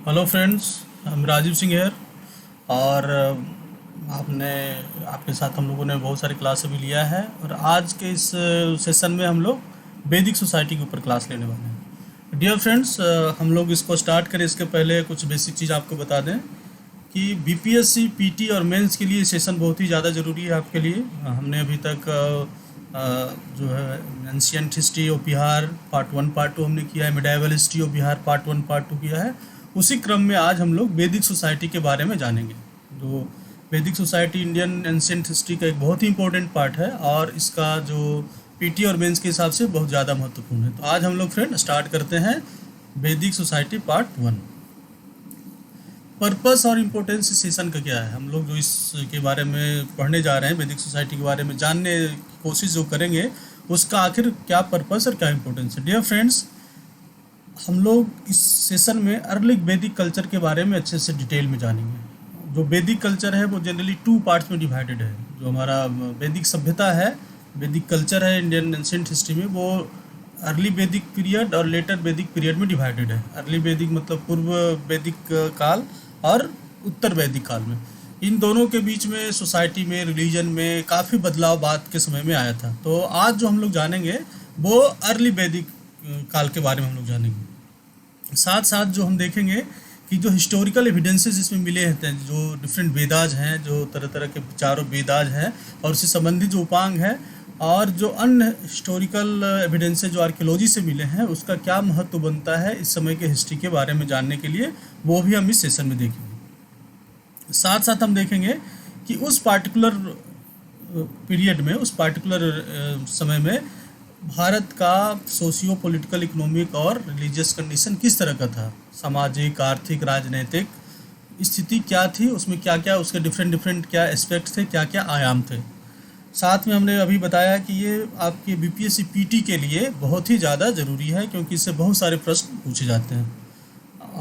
Hello friends, हम Rajiv Singh hair. और आपने आपके साथ हम लोगों ने बहुत सारे क्लास अभी लिया है और आज के इस सेशन में हम लोग वैदिक सोसाइटी के ऊपर क्लास लेने वाले हैं। डियर फ्रेंड्स, हम लोग इसको स्टार्ट करें इसके पहले कुछ बेसिक चीज़ आपको बता दें कि बीपीएससी, पीटी और मेंस के लिए सेशन बहुत ही ज़्यादा ज़रूरी है आपके लिए। हमने अभी तक जो है ancient history of Bihar part 1 part 2 हमने किया है, medieval history of Bihar part 1 part 2 किया है। उसी क्रम में आज हम लोग वैदिक सोसाइटी के बारे में जानेंगे। तो वैदिक सोसाइटी इंडियन एंशियंट हिस्ट्री का एक बहुत ही इंपॉर्टेंट पार्ट है और इसका जो पीटी और मेंस के हिसाब से बहुत ज़्यादा महत्वपूर्ण है। तो आज हम लोग फ्रेंड स्टार्ट करते हैं वैदिक सोसाइटी पार्ट 1। पर्पस और इम्पोर्टेंस इस सेशन का क्या है, हम लोग जो इसके बारे में पढ़ने जा रहे हैं, वैदिक सोसाइटी के बारे में जानने की कोशिश जो करेंगे उसका आखिर क्या पर्पस और क्या इम्पोर्टेंस है। डियर फ्रेंड्स, हम लोग इस सेशन में अर्ली वैदिक कल्चर के बारे में अच्छे से डिटेल में जानेंगे। जो वैदिक कल्चर है वो जनरली 2 पार्ट्स में डिवाइडेड है। जो हमारा वैदिक सभ्यता है, वैदिक कल्चर है इंडियन एंशिएंट हिस्ट्री में, वो अर्ली वैदिक पीरियड और लेटर वैदिक पीरियड में डिवाइडेड है। अर्ली वैदिक मतलब पूर्व वैदिक काल और उत्तर वैदिक काल में। इन दोनों के बीच में सोसाइटी में, रिलीजन में काफ़ी बदलाव बाद के समय में आया था। तो आज जो हम लोग जानेंगे वो अर्ली वैदिक काल के बारे में हम लोग जानेंगे। साथ साथ जो हम देखेंगे कि जो हिस्टोरिकल एविडेंसेस इसमें मिले हैं, जो डिफरेंट वेदाज हैं, जो तरह तरह के चारों वेदाज हैं और उससे संबंधित जो उपांग है और जो अन्य हिस्टोरिकल एविडेंसेस जो आर्कियोलॉजी से मिले हैं, उसका क्या महत्व बनता है इस समय के हिस्ट्री के बारे में जानने के लिए, वो भी हम इस सेशन में देखेंगे। साथ साथ हम देखेंगे कि उस पार्टिकुलर पीरियड में, उस पार्टिकुलर समय में भारत का सोशियो पॉलिटिकल, इकोनॉमिक और रिलीजियस कंडीशन किस तरह का था, सामाजिक, आर्थिक, राजनीतिक स्थिति क्या थी, उसमें क्या क्या उसके डिफरेंट क्या एस्पेक्ट थे, क्या क्या आयाम थे। साथ में हमने अभी बताया कि ये आपके बीपीएससी पीटी के लिए बहुत ही ज़्यादा ज़रूरी है क्योंकि इससे बहुत सारे प्रश्न पूछे जाते हैं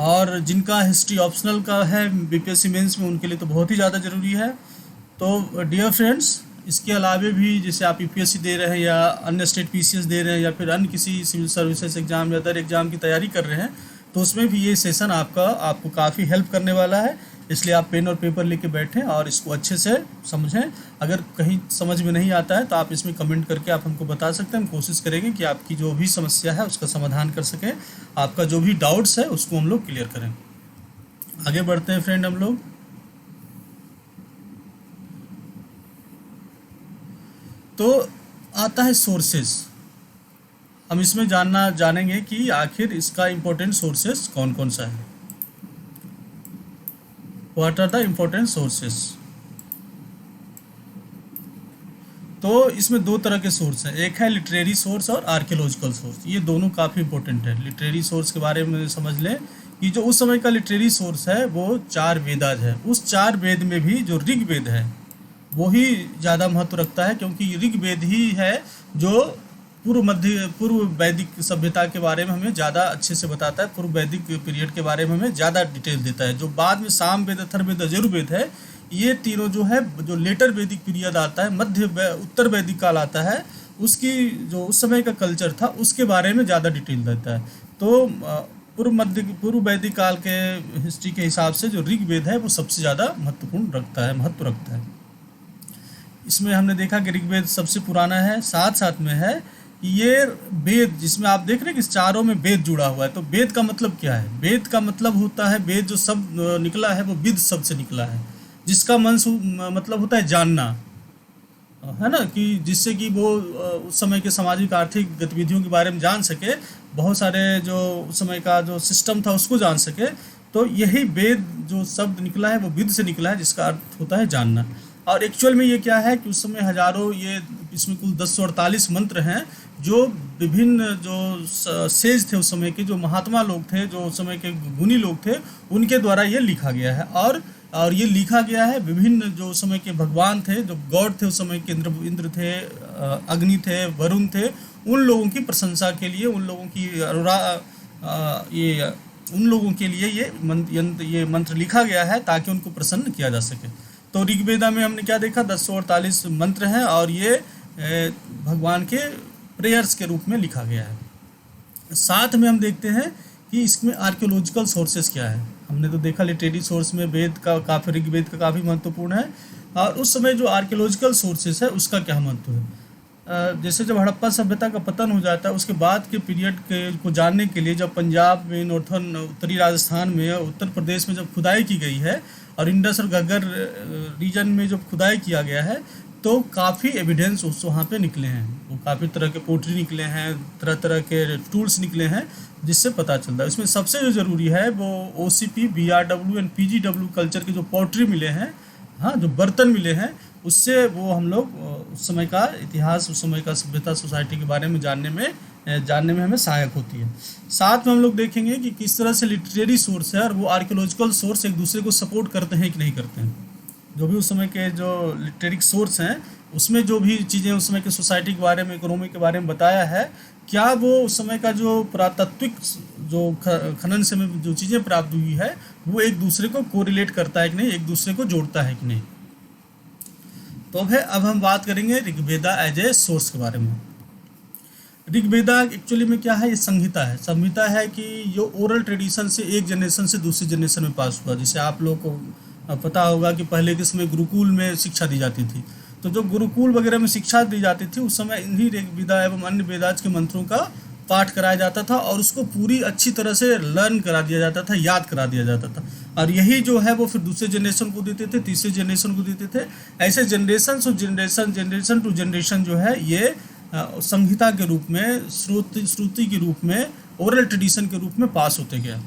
और जिनका हिस्ट्री ऑप्शनल का है बीपीएससी मेंस में, उनके लिए तो बहुत ही ज़्यादा ज़रूरी है। तो डियर फ्रेंड्स, इसके अलावे भी जैसे आप यूपीएससी दे रहे हैं या अन्य स्टेट पीसीएस दे रहे हैं या फिर अन्य किसी सिविल सर्विसेज एग्ज़ाम या अदर एग्ज़ाम की तैयारी कर रहे हैं, तो उसमें भी ये सेशन आपको काफ़ी हेल्प करने वाला है। इसलिए आप पेन और पेपर लेके बैठें और इसको अच्छे से समझें। अगर कहीं समझ में नहीं आता है तो आप इसमें कमेंट करके आप हमको बता सकते हैं। हम कोशिश करेंगे कि आपकी जो भी समस्या है उसका समाधान कर सकें, आपका जो भी डाउट्स है उसको हम लोग क्लियर करें। आगे बढ़ते हैं फ्रेंड हम लोग। तो आता है सोर्सेस। हम इसमें जानेंगे कि आखिर इसका इम्पोर्टेंट सोर्सेस कौन कौन सा है। What are the important sources. तो इसमें 2 तरह के सोर्स हैं, एक है लिटरेरी सोर्स और आर्कियोलॉजिकल सोर्स। ये दोनों काफ़ी इंपॉर्टेंट है। लिटरेरी सोर्स के बारे में समझ लें कि जो उस समय का लिटरेरी सोर्स है वो 4 वेदाज है। उस 4 वेद में भी जो ऋग्वेद है वो ही ज़्यादा महत्व रखता है क्योंकि ऋग्वेद ही है जो पूर्व वैदिक सभ्यता के बारे में हमें ज़्यादा अच्छे से बताता है, पूर्व वैदिक पीरियड के बारे में हमें ज़्यादा डिटेल देता है। जो बाद में सामवेद, अथर्ववेद, यजुर्वेद है, ये तीनों जो है, जो लेटर वैदिक पीरियड आता है, उत्तर वैदिक काल आता है, उसकी जो उस समय का कल्चर था उसके बारे में ज़्यादा डिटेल देता है। तो पूर्व वैदिक काल के हिस्ट्री के हिसाब से जो ऋग्वेद है वो सबसे ज़्यादा महत्व रखता है। इसमें हमने देखा कि ऋग्वेद सबसे पुराना है। साथ साथ में है कि ये वेद, जिसमें आप देख रहे हैं कि चारों में वेद जुड़ा हुआ है। तो वेद का मतलब क्या है? वेद का मतलब होता है, वेद जो शब्द निकला है वो विद शब्द से निकला है, जिसका मतलब होता है जानना, है ना, कि जिससे कि वो उस समय के सामाजिक आर्थिक गतिविधियों के बारे में जान सके, बहुत सारे जो उस समय का जो सिस्टम था उसको जान सके। तो यही वेद जो शब्द निकला है वो विद से निकला है, जिसका अर्थ होता है जानना। और एक्चुअल में ये क्या है कि उस समय हजारों, ये इसमें कुल 1048 मंत्र हैं जो विभिन्न जो सेज थे, उस समय के जो महात्मा लोग थे, जो उस समय के गुणी लोग थे, उनके द्वारा ये लिखा गया है। और ये लिखा गया है विभिन्न जो उस समय के भगवान थे, जो गॉड थे उस समय के, इंद्र थे, अग्नि थे, वरुण थे, उन लोगों की प्रशंसा के लिए, उन लोगों की उन लोगों के लिए ये मंत्र लिखा गया है ताकि उनको प्रसन्न किया जा सके। तो ऋग्वेदा में हमने क्या देखा, 1048 मंत्र हैं और ये भगवान के प्रेयर्स के रूप में लिखा गया है। साथ में हम देखते हैं कि इसमें आर्कियोलॉजिकल सोर्सेज क्या है। हमने तो देखा लिटरेरी सोर्स में वेद का काफ़ी, ऋग्वेद का काफ़ी महत्वपूर्ण है, और उस समय जो आर्कियोलॉजिकल सोर्सेज है उसका क्या महत्व है। जैसे जब हड़प्पा सभ्यता का पतन हो जाता है, उसके बाद के पीरियड के को जानने के लिए जब पंजाब में, नॉर्थन उत्तरी राजस्थान में, उत्तर प्रदेश में जब खुदाई की गई है, और इंडस और घग्गर रीजन में जब खुदाई किया गया है, तो काफ़ी एविडेंस उस वहाँ पे निकले हैं। वो काफ़ी तरह के पोट्री निकले हैं, तरह तरह के टूल्स निकले हैं, जिससे पता चलता है। इसमें सबसे जो ज़रूरी है वो OCP, BRW and PGW culture के जो पोट्री मिले हैं, हाँ, जो बर्तन मिले हैं, उससे वो हम लोग उस समय का इतिहास, उस समय का सभ्यता, सोसाइटी के बारे में जानने में हमें सहायक होती है। साथ में हम लोग देखेंगे कि किस तरह से लिटरेरी सोर्स है और वो आर्कियोलॉजिकल सोर्स एक दूसरे को सपोर्ट करते हैं कि नहीं करते हैं। जो भी उस समय के जो लिटरेरी सोर्स हैं, उसमें जो भी चीज़ें उस समय के सोसाइटी के बारे में, इकोनॉमी के बारे में बताया है, क्या वो उस समय का जो पुरातात्विक जो खनन से में जो चीज़ें प्राप्त हुई है, वो एक दूसरे को कोरिलेट करता है कि नहीं, एक दूसरे को जोड़ता है कि नहीं। तो अब हम बात करेंगे ऋग्वेदा एज ए सोर्स के बारे में। ऋग्वेदा एक्चुअली में क्या है, ये संहिता है। संहिता है कि जो ओरल ट्रेडिशन से एक जनरेशन से दूसरी जनरेशन में पास हुआ। जैसे आप लोग को पता होगा कि पहले के समय गुरुकुल में शिक्षा दी जाती थी, तो जो गुरुकुल वगैरह में शिक्षा दी जाती थी, उस समय इन्हीं ऋग्वेदा एवं अन्य वेदाज के मंत्रों का पाठ कराया जाता था, और उसको पूरी अच्छी तरह से लर्न करा दिया जाता था, याद करा दिया जाता था। और यही जो है वो फिर दूसरे जनरेशन को देते थे, तीसरे जनरेशन को देते थे। ऐसे जनरेशन टू जनरेशन जो है ये संहिता के रूप में, श्रुति के रूप में, ओरल ट्रेडिशन के रूप में पास होते गया।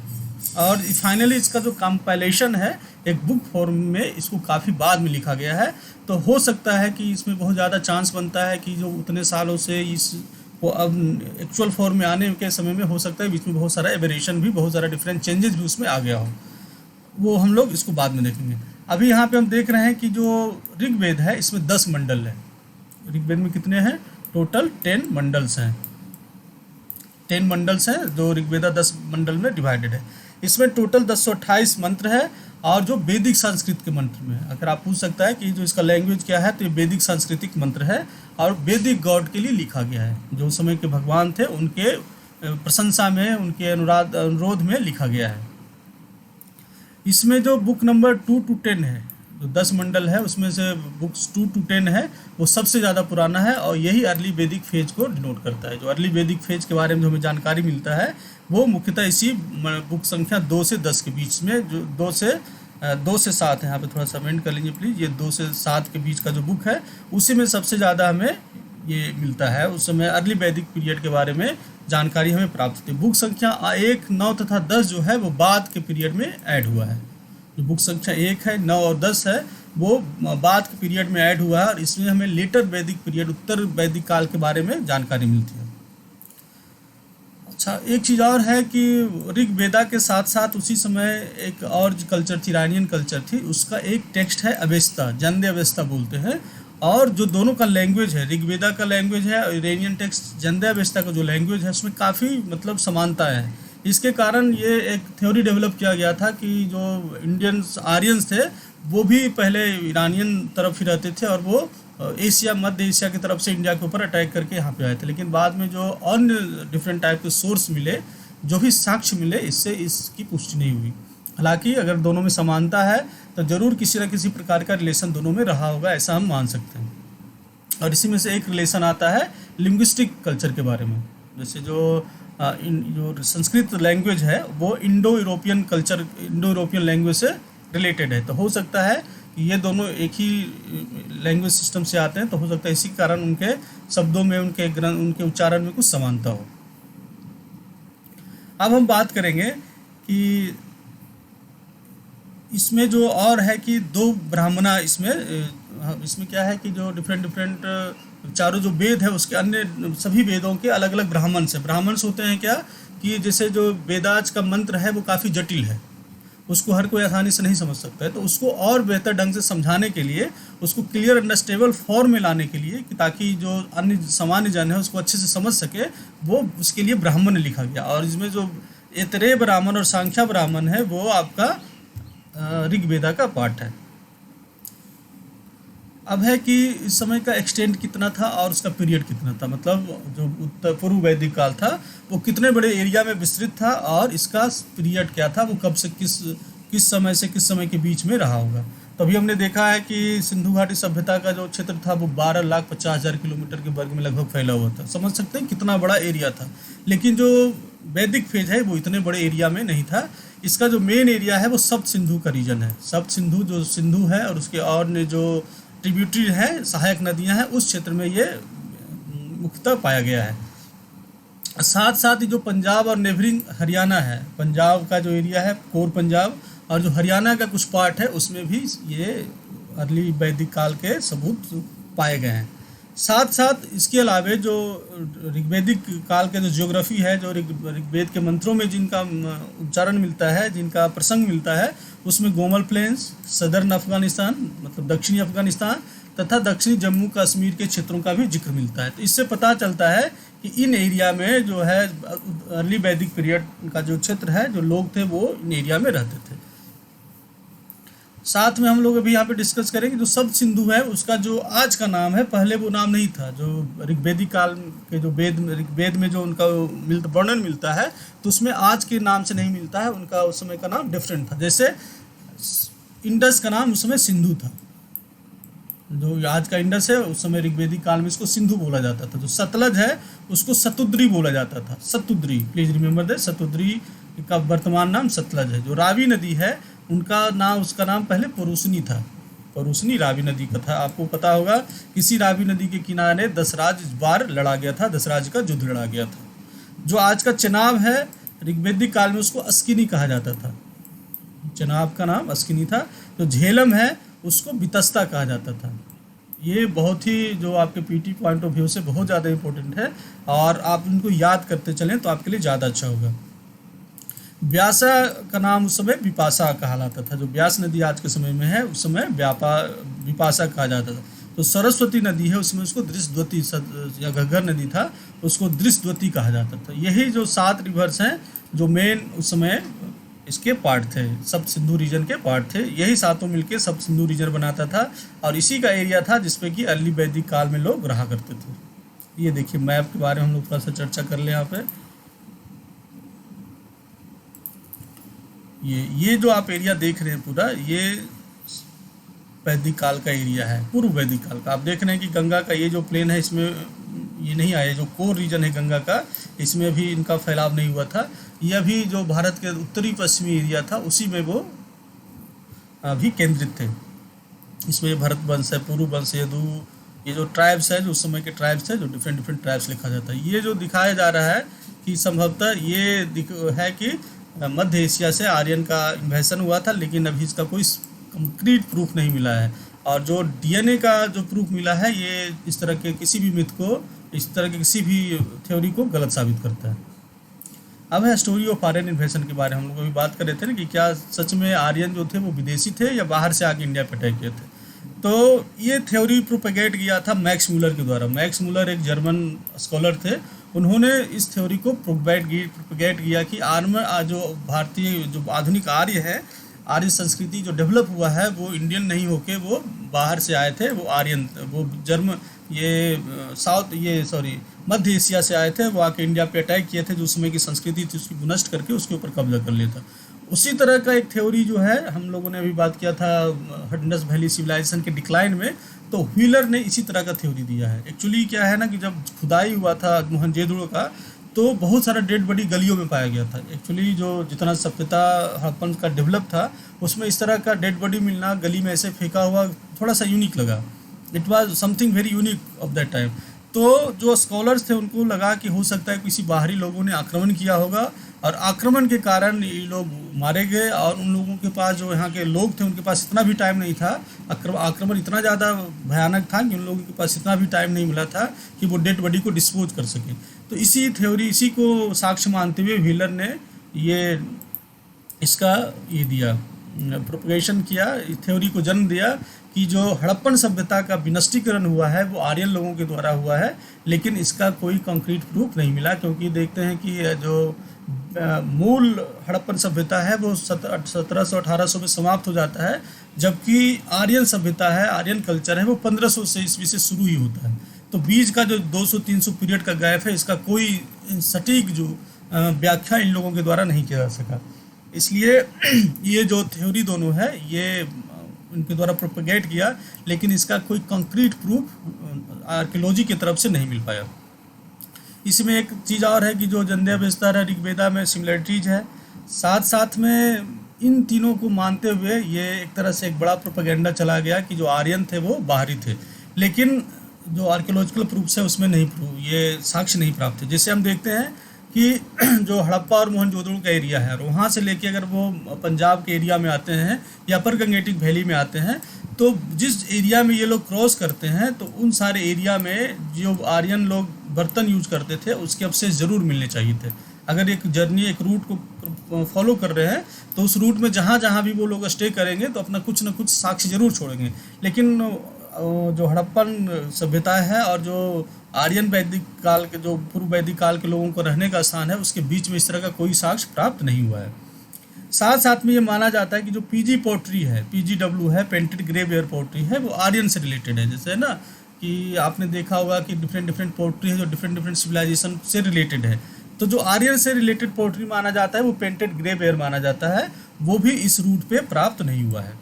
और फाइनली इसका जो कंपाइलेशन है एक बुक फॉर्म में, इसको काफ़ी बाद में लिखा गया है। तो हो सकता है कि इसमें बहुत ज़्यादा चांस बनता है कि जो उतने सालों से इस वो अब एक्चुअल फॉर्म में आने के समय में हो सकता है बीच में बहुत सारा एबरेशन भी, बहुत सारा डिफरेंट चेंजेस भी उसमें आ गया हो। वो हम लोग इसको बाद में देखेंगे। अभी यहाँ पे हम देख रहे हैं कि जो ऋग्वेद है इसमें 10 मंडल है। ऋग्वेद में कितने हैं? टोटल 10 मंडल्स हैं। 10 मंडल्स हैं जो ऋग्वेदा 10 मंडल में डिवाइडेड है। इसमें टोटल 1028 मंत्र है, और जो वैदिक संस्कृत के मंत्र में, अगर आप पूछ सकता है कि जो इसका लैंग्वेज क्या है, तो ये वैदिक सांस्कृतिक मंत्र है, और वैदिक गॉड के लिए लिखा गया है। जो समय के भगवान थे उनके प्रशंसा में, उनके अनुरोध में लिखा गया है। इसमें जो बुक नंबर 2 to 10 है, जो 10 मंडल है उसमें से बुक्स 2 to 10 है, वो सबसे ज़्यादा पुराना है, और यही अर्ली वैदिक फेज को डिनोट करता है। जो अर्ली वैदिक फेज के बारे में जो हमें जानकारी मिलता है, वो मुख्यतः इसी बुक संख्या 2 से 10 के बीच में, जो 2 से 7 है, यहाँ पे थोड़ा सा अमेंड कर लीजिए प्लीज़, ये 2 से 7 के बीच का जो बुक है, उसी में सबसे ज़्यादा हमें ये मिलता है। उस समय अर्ली वैदिक पीरियड के बारे में जानकारी हमें प्राप्त होती है। बुक संख्या 1, 9 तथा 10 जो है वो बाद के पीरियड में ऐड हुआ है। जो बुक संख्या 1 है, 9 और 10 है, वो बाद के पीरियड में ऐड हुआ है, और इसमें हमें लेटर वैदिक पीरियड, उत्तर वैदिक काल के बारे में जानकारी मिलती है। अच्छा, एक चीज़ और है कि ऋग्वेदा के साथ साथ उसी समय एक और कल्चर थी, इरानियन कल्चर थी, उसका एक टेक्स्ट है अवेस्ता, जंदे अवेस्ता बोलते हैं। और जो दोनों का लैंग्वेज है, ऋग्वेदा का लैंग्वेज है और इरानियन टेक्स्ट जंदे अवेस्ता का जो लैंग्वेज है, उसमें काफ़ी मतलब समानता है। इसके कारण ये एक थ्योरी डेवलप किया गया था कि जो इंडियंस आर्यंस थे वो भी पहले ईरानियन तरफ ही रहते थे, और वो एशिया, मध्य एशिया की तरफ से इंडिया के ऊपर अटैक करके यहाँ पे आए थे। लेकिन बाद में जो अन्य डिफरेंट टाइप के सोर्स मिले, जो भी साक्ष्य मिले, इससे इसकी पुष्टि नहीं हुई। हालांकि अगर दोनों में समानता है तो ज़रूर किसी न किसी प्रकार का रिलेशन दोनों में रहा होगा, ऐसा हम मान सकते हैं। और इसी में से एक रिलेशन आता है लिंग्विस्टिक कल्चर के बारे में। जैसे जो संस्कृत लैंग्वेज है वो Indo European culture, Indo European language से रिलेटेड है। तो हो सकता है कि ये दोनों एक ही लैंग्वेज सिस्टम से आते हैं, तो हो सकता है इसी कारण उनके शब्दों में, उनके उच्चारण में कुछ समानता हो। अब हम बात करेंगे कि इसमें जो और है कि 2 ब्राह्मणा, इसमें क्या है कि जो डिफरेंट चारों जो वेद है उसके अन्य सभी वेदों के अलग अलग ब्राह्मण्स हैं। ब्राह्मण्स होते हैं क्या कि जैसे जो वेदाज का मंत्र है वो काफ़ी जटिल है, उसको हर कोई आसानी से नहीं समझ सकता है, तो उसको और बेहतर ढंग से समझाने के लिए, उसको क्लियर अंडरस्टेबल फॉर्म में लाने के लिए, कि ताकि जो अन्य सामान्य जन है उसको अच्छे से समझ सके, वो उसके लिए ब्राह्मण लिखा गया। और इसमें जो ऐतरेय ब्राह्मण और सांख्या ब्राह्मण है वो आपका ऋग्वेदा का पार्ट है। अब है कि इस समय का एक्सटेंट कितना था और उसका पीरियड कितना था, मतलब जो उत्तर पूर्व वैदिक काल था वो कितने बड़े एरिया में विस्तृत था और इसका पीरियड क्या था, वो कब से किस समय से किस समय के बीच में रहा होगा। तो अभी हमने देखा है कि सिंधु घाटी सभ्यता का जो क्षेत्र था वो 12,50,000 किलोमीटर के वर्ग में लगभग फैला हुआ था। समझ सकते हैं कितना बड़ा एरिया था। लेकिन जो वैदिक फेज है वो इतने बड़े एरिया में नहीं था। इसका जो मेन एरिया है वो सप्त सिंधु का रीजन है। सप्त सिंधु जो सिंधु है और उसके और ने जो ट्रिब्यूटरी है, सहायक नदियां हैं, उस क्षेत्र में ये मुख्यतः पाया गया है। साथ साथ ही जो पंजाब और नेबरिंग हरियाणा है, पंजाब का जो एरिया है कोर पंजाब, और जो हरियाणा का कुछ पार्ट है उसमें भी ये अर्ली वैदिक काल के सबूत पाए गए हैं। साथ साथ इसके अलावे जो ऋग्वैदिक काल के जो ज्योग्राफी है, जो ऋग्वेद के मंत्रों में जिनका उच्चारण मिलता है, जिनका प्रसंग मिलता है, उसमें गोमल प्लेन्स, सदर्न अफगानिस्तान मतलब दक्षिणी अफगानिस्तान तथा दक्षिणी जम्मू कश्मीर के क्षेत्रों का भी जिक्र मिलता है। तो इससे पता चलता है कि इन एरिया में जो है अर्ली वैदिक पीरियड का जो क्षेत्र है, जो लोग थे वो इन एरिया में रहते थे। साथ में हम लोग अभी यहाँ पे डिस्कस करेंगे जो सप्त सिंधु है उसका जो आज का नाम है, पहले वो नाम नहीं था। जो ऋग्वेदिक काल के जो ऋग्वेद में जो उनका वर्णन मिलता है तो उसमें आज के नाम से नहीं मिलता है, उनका उस समय का नाम डिफरेंट था। जैसे इंडस का नाम उस समय सिंधु था, जो आज का इंडस है उस समय ऋग्वेदिक काल में इसको सिंधु बोला जाता था। जो सतलज है उसको सतुद्री बोला जाता था, Satudri, please remember that, Satudri का वर्तमान नाम सतलज है। जो रावी नदी है उसका नाम पहले परुसनी था, परुसनी रावी नदी का था। आपको पता होगा किसी रावी नदी के किनारे दशराज इस बार लड़ा गया था, दशराज का युद्ध लड़ा गया था। जो आज का चेनाब है ऋग्वेदिक काल में उसको अस्किनी कहा जाता था, चेनाब का नाम अस्किनी था। जो झेलम है उसको बितस्ता कहा जाता था। ये बहुत ही जो आपके पीटी पॉइंट ऑफ व्यू से बहुत ज़्यादा इंपॉर्टेंट है और आप इनको याद करते चलें तो आपके लिए ज़्यादा अच्छा होगा। व्यासा का नाम उस समय विपाशा कहलाता था। जो व्यास नदी आज के समय में है उस समय विपाशा कहा जाता था। तो सरस्वती नदी है उसमें उसको दृश्यद्वती या घग्गर नदी था उसको दृश्यद्वती कहा जाता था। यही जो 7 रिवर्स हैं जो मेन उस समय इसके पार्ट थे, सप्त सिंधु रीजन के पार्ट थे। यही सातों मिलके सप्त सिंधु रीजन बनाता था और इसी का एरिया था जिसपे कि अर्ली वैदिक काल में लोग रहा करते थे। ये देखिए मैप के बारे में हम लोग थोड़ा सा चर्चा कर ले यहाँ पे। ये जो आप एरिया देख रहे हैं पूरा, ये वैदिक काल का एरिया है, पूर्व वैदिक काल का। आप देख रहे हैं कि गंगा का ये जो प्लेन है इसमें ये नहीं आया, जो कोर रीजन है गंगा का इसमें भी इनका फैलाव नहीं हुआ था। यह भी जो भारत के उत्तरी पश्चिमी एरिया था उसी में वो भी केंद्रित थे। इसमें भरत वंश है, पूर्व वंश, यदु, ये जो ट्राइब्स है जो उस समय के ट्राइब्स है, जो डिफरेंट ट्राइब्स लिखा जाता है। ये जो दिखाया जा रहा है कि संभवतः ये है कि मध्य एशिया से आर्यन का इन्वेशन हुआ था, लेकिन अभी इसका कोई कंक्रीट प्रूफ नहीं मिला है। और जो डीएनए का जो प्रूफ मिला है ये इस तरह के किसी भी मिथ को, इस तरह के किसी भी थ्योरी को गलत साबित करता है। अब है स्टोरी ऑफ आर्यन इन्वेशन के बारे में। हम लोग अभी बात कर रहे थे ना कि क्या सच में आर्यन जो थे वो विदेशी थे या बाहर से आके इंडिया पे अटैक किए थे। तो ये थ्योरी प्रोपेगेट किया था मैक्स म्यूलर के द्वारा। मैक्स म्यूलर एक जर्मन स्कॉलर थे, उन्होंने इस थ्योरी को प्रोपेगेट किया कि जो भारतीय जो आधुनिक आर्य है, आर्य संस्कृति जो डेवलप हुआ है वो इंडियन नहीं होके वो बाहर से आए थे, वो आर्यन, वो मध्य एशिया से आए थे। वो आके इंडिया पे अटैक किए थे, जो उसमें की संस्कृति थी उसकी नष्ट करके उसके ऊपर कब्जा कर लिया था। उसी तरह का एक थ्योरी जो है हम लोगों ने अभी बात किया था इंडस वैली सिविलाइजेशन के डिक्लाइन में, तो व्हीलर ने इसी तरह का थ्योरी दिया है। एक्चुअली क्या है ना कि जब खुदाई हुआ था मोहनजेदड़ो का तो बहुत सारा डेड बॉडी गलियों में पाया गया था। एक्चुअली जो जितना सभ्यता हड़प्पन का डेवलप था उसमें इस तरह का डेड बॉडी मिलना गली में ऐसे फेंका हुआ थोड़ा सा यूनिक लगा। It was something very unique of that time. तो जो स्कॉलर्स थे उनको लगा कि हो सकता है किसी बाहरी लोगों ने आक्रमण किया होगा और आक्रमण के कारण ये लोग मारे गए। और उन लोगों के पास जो यहाँ के लोग थे उनके पास इतना भी टाइम नहीं था, आक्रमण इतना ज़्यादा भयानक था कि उन लोगों के पास इतना भी टाइम नहीं मिला था कि वो डेड बॉडी को डिस्पोज कर सके। तो इसी थ्योरी, इसी को साक्ष्य मानते हुए व्हीलर ने इसका दिया, प्रोपगेशन किया, इस थ्योरी को जन्म दिया कि जो हड़प्पन सभ्यता का विनष्टीकरण हुआ है वो आर्यन लोगों के द्वारा हुआ है। लेकिन इसका कोई कंक्रीट प्रूफ नहीं मिला, क्योंकि देखते हैं कि जो मूल हड़प्पन सभ्यता है वो 1700-1800 में समाप्त हो जाता है। जबकि आर्यन सभ्यता है, आर्यन कल्चर है, वो 1500 से ईस्वी से शुरू ही होता है। तो बीच का जो 200-300 पीरियड का गैप है, इसका कोई सटीक जो व्याख्या इन लोगों के द्वारा नहीं किया जा सका। इसलिए ये जो थ्योरी दोनों है ये उनके द्वारा प्रोपेगेट किया, लेकिन इसका कोई कंक्रीट प्रूफ आर्कियोलॉजी की तरफ से नहीं मिल पाया। इसमें एक चीज़ और है कि जो जंध्या विस्तार है, ऋग्वेदा में सिमिलरिटीज है, साथ साथ में इन तीनों को मानते हुए ये एक तरह से एक बड़ा प्रोपेगेंडा चला गया कि जो आर्यन थे वो बाहरी थे, लेकिन जो आर्कियोलॉजिकल प्रूफ्स है उसमें नहीं ये साक्ष्य नहीं प्राप्त थे। जैसे हम देखते हैं कि जो हड़प्पा और मोहनजोदड़ो का एरिया है, और वहाँ से लेके अगर वो पंजाब के एरिया में आते हैं या अपर गंगेटिक वैली में आते हैं, तो जिस एरिया में ये लोग क्रॉस करते हैं तो उन सारे एरिया में जो आर्यन लोग बर्तन यूज करते थे उसके अवशेष ज़रूर मिलने चाहिए थे। अगर एक जर्नी, एक रूट को फॉलो कर रहे हैं तो उस रूट में जहाँ जहाँ भी वो लोग स्टे करेंगे तो अपना कुछ न कुछ साक्ष्य जरूर छोड़ेंगे। लेकिन जो हड़प्पन सभ्यता है और जो आर्यन वैदिक काल के, जो पूर्व वैदिक काल के लोगों को रहने का स्थान है, उसके बीच में इस तरह का कोई साक्ष्य प्राप्त नहीं हुआ है। साथ साथ में ये माना जाता है कि जो पीजी पोट्री है, PGW है, पेंटेड ग्रेवेयर पोट्री है, वो आर्यन से रिलेटेड है। जैसे है ना कि आपने देखा होगा कि डिफरेंट पोट्री है जो डिफरेंट सिविलाइजेशन से रिलेटेड है, तो जो आर्यन से रिलेटेड पोट्री माना जाता है वो पेंटेड ग्रेवेयर माना जाता है, वो भी इस रूट पे प्राप्त नहीं हुआ है।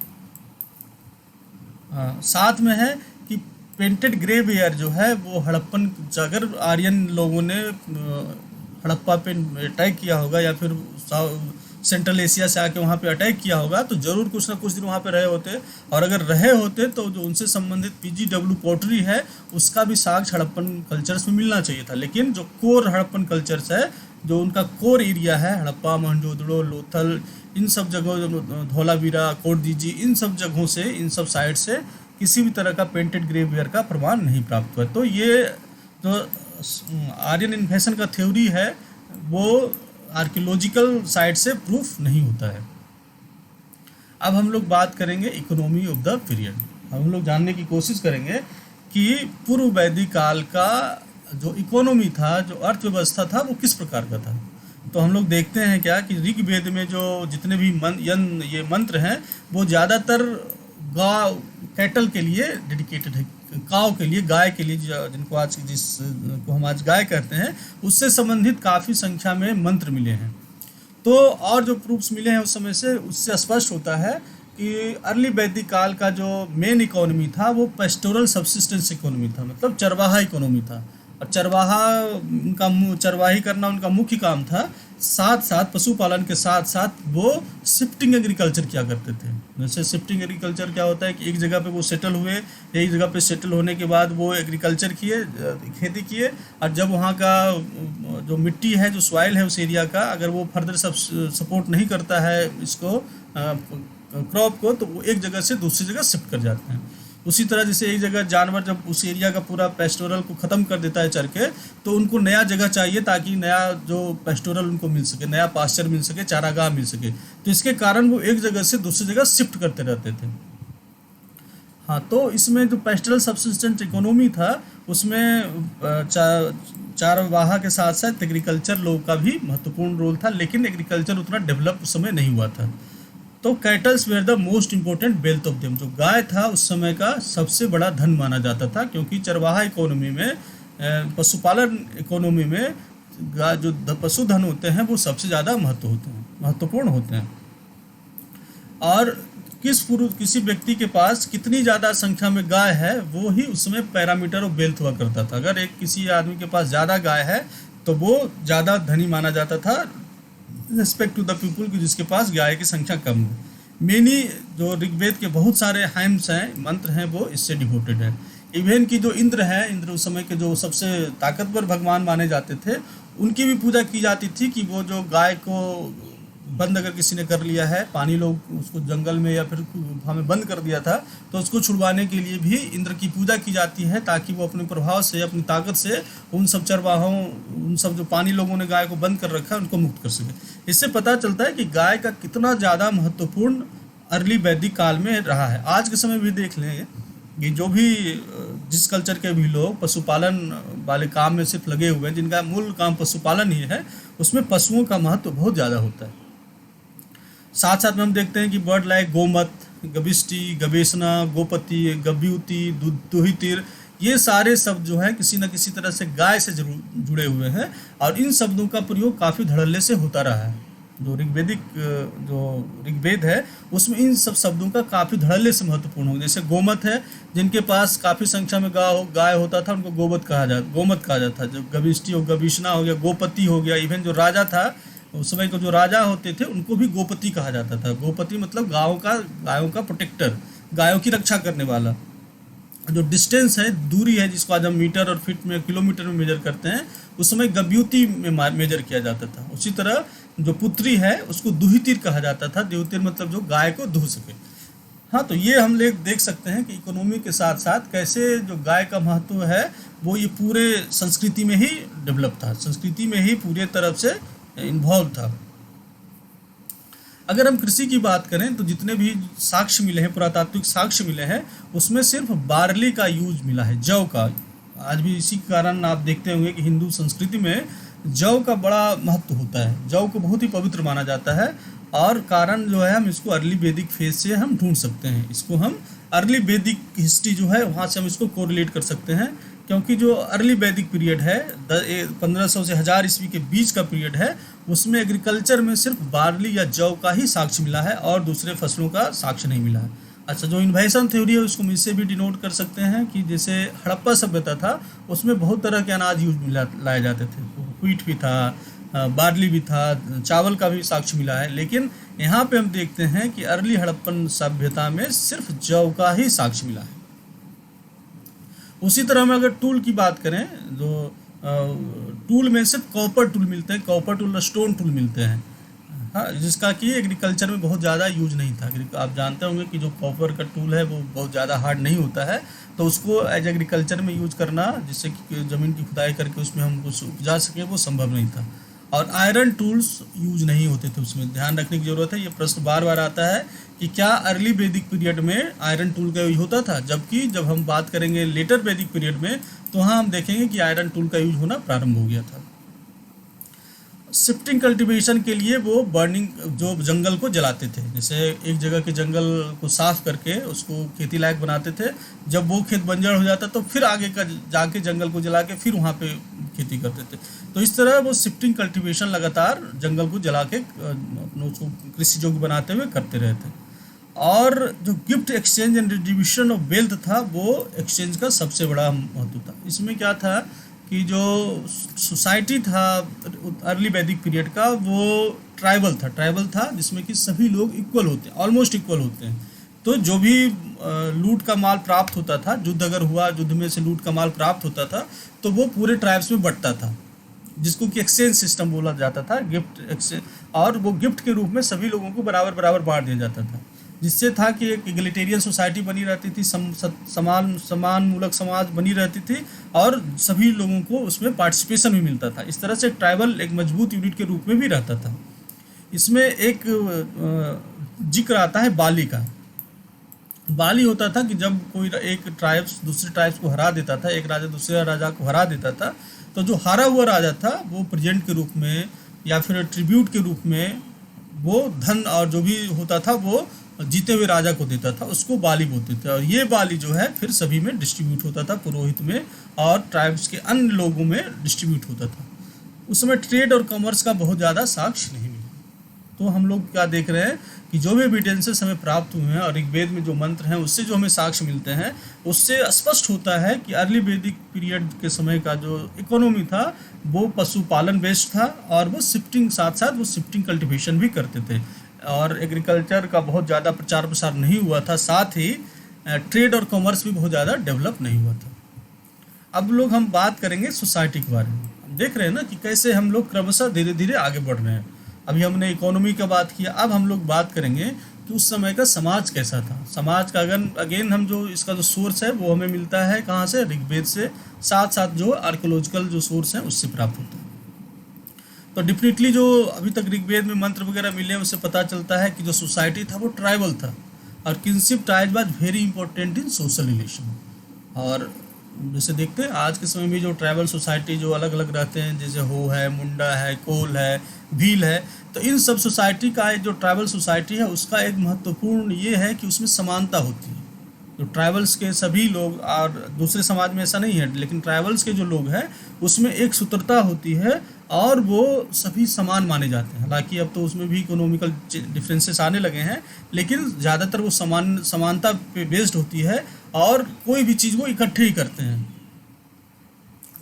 साथ में है कि पेंटेड ग्रेवेयर जो है वो हड़प्पन, अगर आर्यन लोगों ने हड़प्पा पे अटैक किया होगा या फिर सेंट्रल एशिया से आके वहाँ पे अटैक किया होगा, तो ज़रूर कुछ ना कुछ दिन वहाँ पे रहे होते, और अगर रहे होते तो जो उनसे संबंधित PGW पोट्री है उसका भी साक्ष्य हड़प्पन कल्चर्स में मिलना चाहिए था। लेकिन जो कोर हड़प्पन कल्चर्स है, जो उनका कोर एरिया है, हड़प्पा, मोहनजोदड़ो, लोथल, इन सब जगहों, धौलावीरा, कोटदीजी, इन सब जगहों से, इन सब साइड से किसी भी तरह का पेंटेड ग्रेवियर का प्रमाण नहीं प्राप्त हुआ। तो ये जो आर्यन इन्वेशन का थ्योरी है वो आर्कियोलॉजिकल साइड से प्रूफ नहीं होता है। अब हम लोग बात करेंगे इकोनॉमी ऑफ द पीरियड। हम लोग जानने की कोशिश करेंगे कि पूर्व वैदिक काल का जो इकोनॉमी था, जो अर्थव्यवस्था था, वो किस प्रकार का था। तो हम लोग देखते हैं क्या कि ऋग्वेद में जो जितने भी ये मंत्र हैं वो ज़्यादातर गाय, कैटल के लिए डेडिकेटेड है, काव के लिए, गाय के लिए, जिनको आज जिसको हम आज गाय कहते हैं, उससे संबंधित काफ़ी संख्या में मंत्र मिले हैं। तो और जो प्रूफ्स मिले हैं उस समय से, उससे स्पष्ट होता है कि अर्ली वैदिक काल का जो मेन इकोनॉमी था वो पेस्टोरल सब्सिस्टेंस इकोनॉमी था, मतलब चरवाहा इकोनॉमी था। और चरवाही करना उनका मुख्य काम था। साथ साथ पशुपालन के साथ साथ वो शिफ्टिंग एग्रीकल्चर किया करते थे। जैसे शिफ्टिंग एग्रीकल्चर क्या होता है कि एक जगह पे वो सेटल हुए, एक जगह पे सेटल होने के बाद वो एग्रीकल्चर किए, खेती किए, और जब वहाँ का जो मिट्टी है, जो सॉइल है उस एरिया का, अगर वो फर्दर सपोर्ट नहीं करता है इसको, क्रॉप को, तो वो एक जगह से दूसरी जगह शिफ्ट कर जाते हैं। उसी तरह जैसे एक जगह जानवर जब उस एरिया का पूरा पेस्टोरल को ख़त्म कर देता है चर के, तो उनको नया जगह चाहिए ताकि नया जो पेस्टोरल उनको मिल सके, नया पास्चर मिल सके, चारागाह मिल सके। तो इसके कारण वो एक जगह से दूसरी जगह शिफ्ट करते रहते थे। हाँ, तो इसमें जो पेस्टोरल सब्सिस्टेंस इकोनॉमी था उसमें चारवाहा के साथ साथ एग्रीकल्चर लोगों का भी महत्वपूर्ण रोल था, लेकिन एग्रीकल्चर उतना डेवलप उस समय नहीं हुआ था। तो cattles were the most important wealth of them. जो गाय था उस समय का सबसे बड़ा धन माना जाता था, क्योंकि चरवाहा इकोनॉमी में, पशुपालन इकोनॉमी में जो पशुधन होते हैं वो सबसे ज़्यादा महत्वपूर्ण होते हैं। और किसी व्यक्ति के पास कितनी ज़्यादा संख्या में गाय है वो ही उस समय पैरामीटर ऑफ वेल्थ हुआ करता था। अगर किसी आदमी के पास ज़्यादा गाय है तो वो ज़्यादा धनी माना जाता था रिस्पेक्ट टू द पीपुल की जिसके पास गाय की संख्या कम है। मेनी जो ऋग्वेद के बहुत सारे हाइम्स हैं, मंत्र हैं, वो इससे डिवोटेड है। इवन की जो इंद्र है, इंद्र उस समय के जो सबसे ताकतवर भगवान माने जाते थे, उनकी भी पूजा की जाती थी कि वो जो गाय को बंद अगर किसी ने कर लिया है, पानी लोग उसको जंगल में या फिर गुफा में बंद कर दिया था, तो उसको छुड़वाने के लिए भी इंद्र की पूजा की जाती है ताकि वो अपने प्रभाव से, अपनी ताकत से उन सब चरवाहों, उन सब जो पानी लोगों ने गाय को बंद कर रखा है उनको मुक्त कर सके। इससे पता चलता है कि गाय का कितना ज़्यादा महत्वपूर्ण अर्ली वैदिक काल में रहा है। आज के समय भी देख लें कि जो भी जिस कल्चर के भी लोग पशुपालन वाले काम में सिर्फ लगे हुए हैं, जिनका मूल काम पशुपालन ही है, उसमें पशुओं का महत्व बहुत ज़्यादा होता है। साथ साथ में हम देखते हैं कि वर्ड लाइक गोमत, गबिष्टि, गवेषणा, गोपति, गव्यूति, दुहितिर, ये सारे शब्द जो है किसी न किसी तरह से गाय से जरूर जुड़े हुए हैं और इन शब्दों का प्रयोग काफ़ी धड़ल्ले से होता रहा है। जो ऋग्वेद है उसमें इन सब शब्दों का काफ़ी धड़ल्ले से महत्वपूर्ण हो, जैसे गोमत है, जिनके पास काफ़ी संख्या में गाय होता था उनको गोमत कहा जाता था। जो गविष्टि और गविष्णा हो गया, गोपति हो गया, इवन जो राजा था उस समय को जो राजा होते थे उनको भी गोपति कहा जाता था। गोपति मतलब गायों का प्रोटेक्टर, गायों की रक्षा करने वाला। जो डिस्टेंस है, दूरी है, जिसको आज हम मीटर और फीट में, किलोमीटर में मेजर करते हैं, उस समय गव्यूति में मेजर किया जाता था। उसी तरह जो पुत्री है उसको दुहितिर कहा जाता था। दुहितिर मतलब जो गाय को दूह सके। हाँ, तो ये हम लोग देख सकते हैं कि इकोनॉमी के साथ साथ कैसे जो गाय का महत्व है वो ये पूरे संस्कृति में ही डेवलप था, संस्कृति में ही पूरे तरफ से इन्वॉल्व था। अगर हम कृषि की बात करें तो जितने भी साक्ष्य मिले हैं, पुरातात्विक साक्ष्य मिले हैं, उसमें सिर्फ बार्ली का यूज मिला है, जौ का। आज भी इसी कारण आप देखते होंगे कि हिंदू संस्कृति में जौ का बड़ा महत्व होता है। जौ को बहुत ही पवित्र माना जाता है और कारण जो है हम इसको अर्ली वैदिक फेज से हम ढूंढ सकते हैं। इसको हम अर्ली वैदिक हिस्ट्री जो है वहाँ से हम इसको कोरिलेट कर सकते हैं, क्योंकि जो अर्ली वैदिक पीरियड है 1500 से 1000 ईस्वी के बीच का पीरियड है, उसमें एग्रीकल्चर में सिर्फ बार्ली या जौ का ही साक्ष्य मिला है और दूसरे फसलों का साक्ष्य नहीं मिला है। अच्छा, जो इन्वेशन थ्योरी है उसको हम इससे भी डिनोट कर सकते हैं कि जैसे हड़प्पा सभ्यता था उसमें बहुत तरह के अनाज लाए जाते थे। व्हीट भी था, बार्ली भी था, चावल का भी साक्ष्य मिला है, लेकिन यहाँ पे हम देखते हैं कि अर्ली हड़प्पन सभ्यता में सिर्फ जौ का ही साक्ष्य मिला है। उसी तरह में अगर टूल की बात करें, जो टूल में सिर्फ कॉपर टूल मिलते हैं, कॉपर टूल, स्टोन टूल मिलते हैं। हाँ, जिसका कि एग्रीकल्चर में बहुत ज़्यादा यूज नहीं था। आप जानते होंगे कि जो कॉपर का टूल है वो बहुत ज़्यादा हार्ड नहीं होता है, तो उसको एज एग्रीकल्चर में यूज करना, जिससे कि ज़मीन की खुदाई करके उसमें हम कुछ उपजा सकें, वो संभव नहीं था। और आयरन टूल्स यूज नहीं होते थे उसमें। ध्यान रखने की ज़रूरत है, ये प्रश्न बार बार आता है कि क्या अर्ली वैदिक पीरियड में आयरन टूल का यूज होता था, जबकि जब हम बात करेंगे लेटर वैदिक पीरियड में तो वहाँ हम देखेंगे कि आयरन टूल का यूज होना प्रारंभ हो गया था। शिफ्टिंग कल्टीवेशन के लिए वो बर्निंग, जो जंगल को जलाते थे, जैसे एक जगह के जंगल को साफ करके उसको खेती लायक बनाते थे, जब वो खेत बंजर हो जाता तो फिर आगे का जाके जंगल को जला के फिर वहाँ पे खेती करते थे। तो इस तरह वो शिफ्टिंग कल्टीवेशन लगातार जंगल को जला के उसको कृषि योग्य बनाते हुए करते रहे थे। और जो gift exchange and distribution of wealth था, वो एक्सचेंज का सबसे बड़ा महत्व था। इसमें क्या था कि जो सोसाइटी था अर्ली वैदिक पीरियड का, वो ट्राइबल था जिसमें कि सभी लोग इक्वल होते हैं, ऑलमोस्ट इक्वल होते हैं। तो जो भी लूट का माल प्राप्त होता था, युद्ध अगर हुआ, युद्ध में से लूट का माल प्राप्त होता था, तो वो पूरे ट्राइब्स में बंटता था, जिसको कि एक्सचेंज सिस्टम बोला जाता था, गिफ्ट एक्सचेंज। और वो गिफ्ट के रूप में सभी लोगों को बराबर बराबर बांट दिया जाता था, जिससे था कि एक इगलिटेरियन सोसाइटी बनी रहती थी, समान मूलक समाज बनी रहती थी और सभी लोगों को उसमें पार्टिसिपेशन भी मिलता था। इस तरह से ट्राइबल एक मजबूत यूनिट के रूप में भी रहता था। इसमें एक जिक्र आता है बाली का। बाली होता था कि जब कोई एक ट्राइब्स दूसरे ट्राइब्स को हरा देता था, एक राजा दूसरे राजा को हरा देता था, तो जो हारा हुआ राजा था वो प्रेजेंट के रूप में या फिर ट्रिब्यूट के रूप में वो धन और जो भी होता था वो जीते हुए राजा को देता था, उसको बाली बोलते थे। और ये बाली जो है फिर सभी में डिस्ट्रीब्यूट होता था, पुरोहित में और ट्राइब्स के अन्य लोगों में डिस्ट्रीब्यूट होता था। उस समय ट्रेड और कॉमर्स का बहुत ज़्यादा साक्ष्य नहीं मिला। तो हम लोग क्या देख रहे हैं कि जो भी एविडेंसेस हमें प्राप्त हुए हैं और ऋग्वेद में जो मंत्र हैं उससे जो हमें साक्ष्य मिलते हैं, उससे स्पष्ट होता है कि अर्ली वैदिक पीरियड के समय का जो इकोनॉमी था वो पशुपालन बेस्ड था और वो शिफ्टिंग साथ साथ वो शिफ्टिंग कल्टीवेशन भी करते थे और एग्रीकल्चर का बहुत ज़्यादा प्रचार प्रसार नहीं हुआ था, साथ ही ट्रेड और कॉमर्स भी बहुत ज़्यादा डेवलप नहीं हुआ था। अब लोग हम बात करेंगे सोसाइटी के बारे में। हम देख रहे हैं ना कि कैसे हम लोग क्रमशः धीरे धीरे आगे बढ़ रहे हैं। अभी हमने इकोनॉमी का बात किया, अब हम लोग बात करेंगे कि उस समय का समाज कैसा था। समाज का अगेन हम जो इसका जो सोर्स है वो हमें मिलता है कहाँ से, ऋग्वेद से, साथ साथ जो आर्कोलॉजिकल जो सोर्स हैं उससे प्राप्त होता है। तो डेफिनेटली जो अभी तक ऋग्वेद में मंत्र वगैरह मिले हैं उससे पता चलता है कि जो सोसाइटी था वो ट्राइबल था और kinship ties was very important in social relation. और जैसे देखते हैं आज के समय में जो ट्राइबल सोसाइटी जो अलग अलग रहते हैं, जैसे हो है, मुंडा है, कोल है, भील है, तो इन सब सोसाइटी का जो ट्राइबल सोसाइटी है उसका एक महत्वपूर्ण ये है कि उसमें समानता होती है। जो ट्राइबल्स के सभी लोग, और दूसरे समाज में ऐसा नहीं है, लेकिन ट्राइबल्स के जो लोग हैं उसमें एक सूत्रता होती है और वो सभी समान माने जाते हैं। हालांकि अब तो उसमें भी इकोनॉमिकल डिफरेंसेस आने लगे हैं, लेकिन ज़्यादातर वो समानता पे बेस्ड होती है और कोई भी चीज़ वो इकट्ठे ही करते हैं।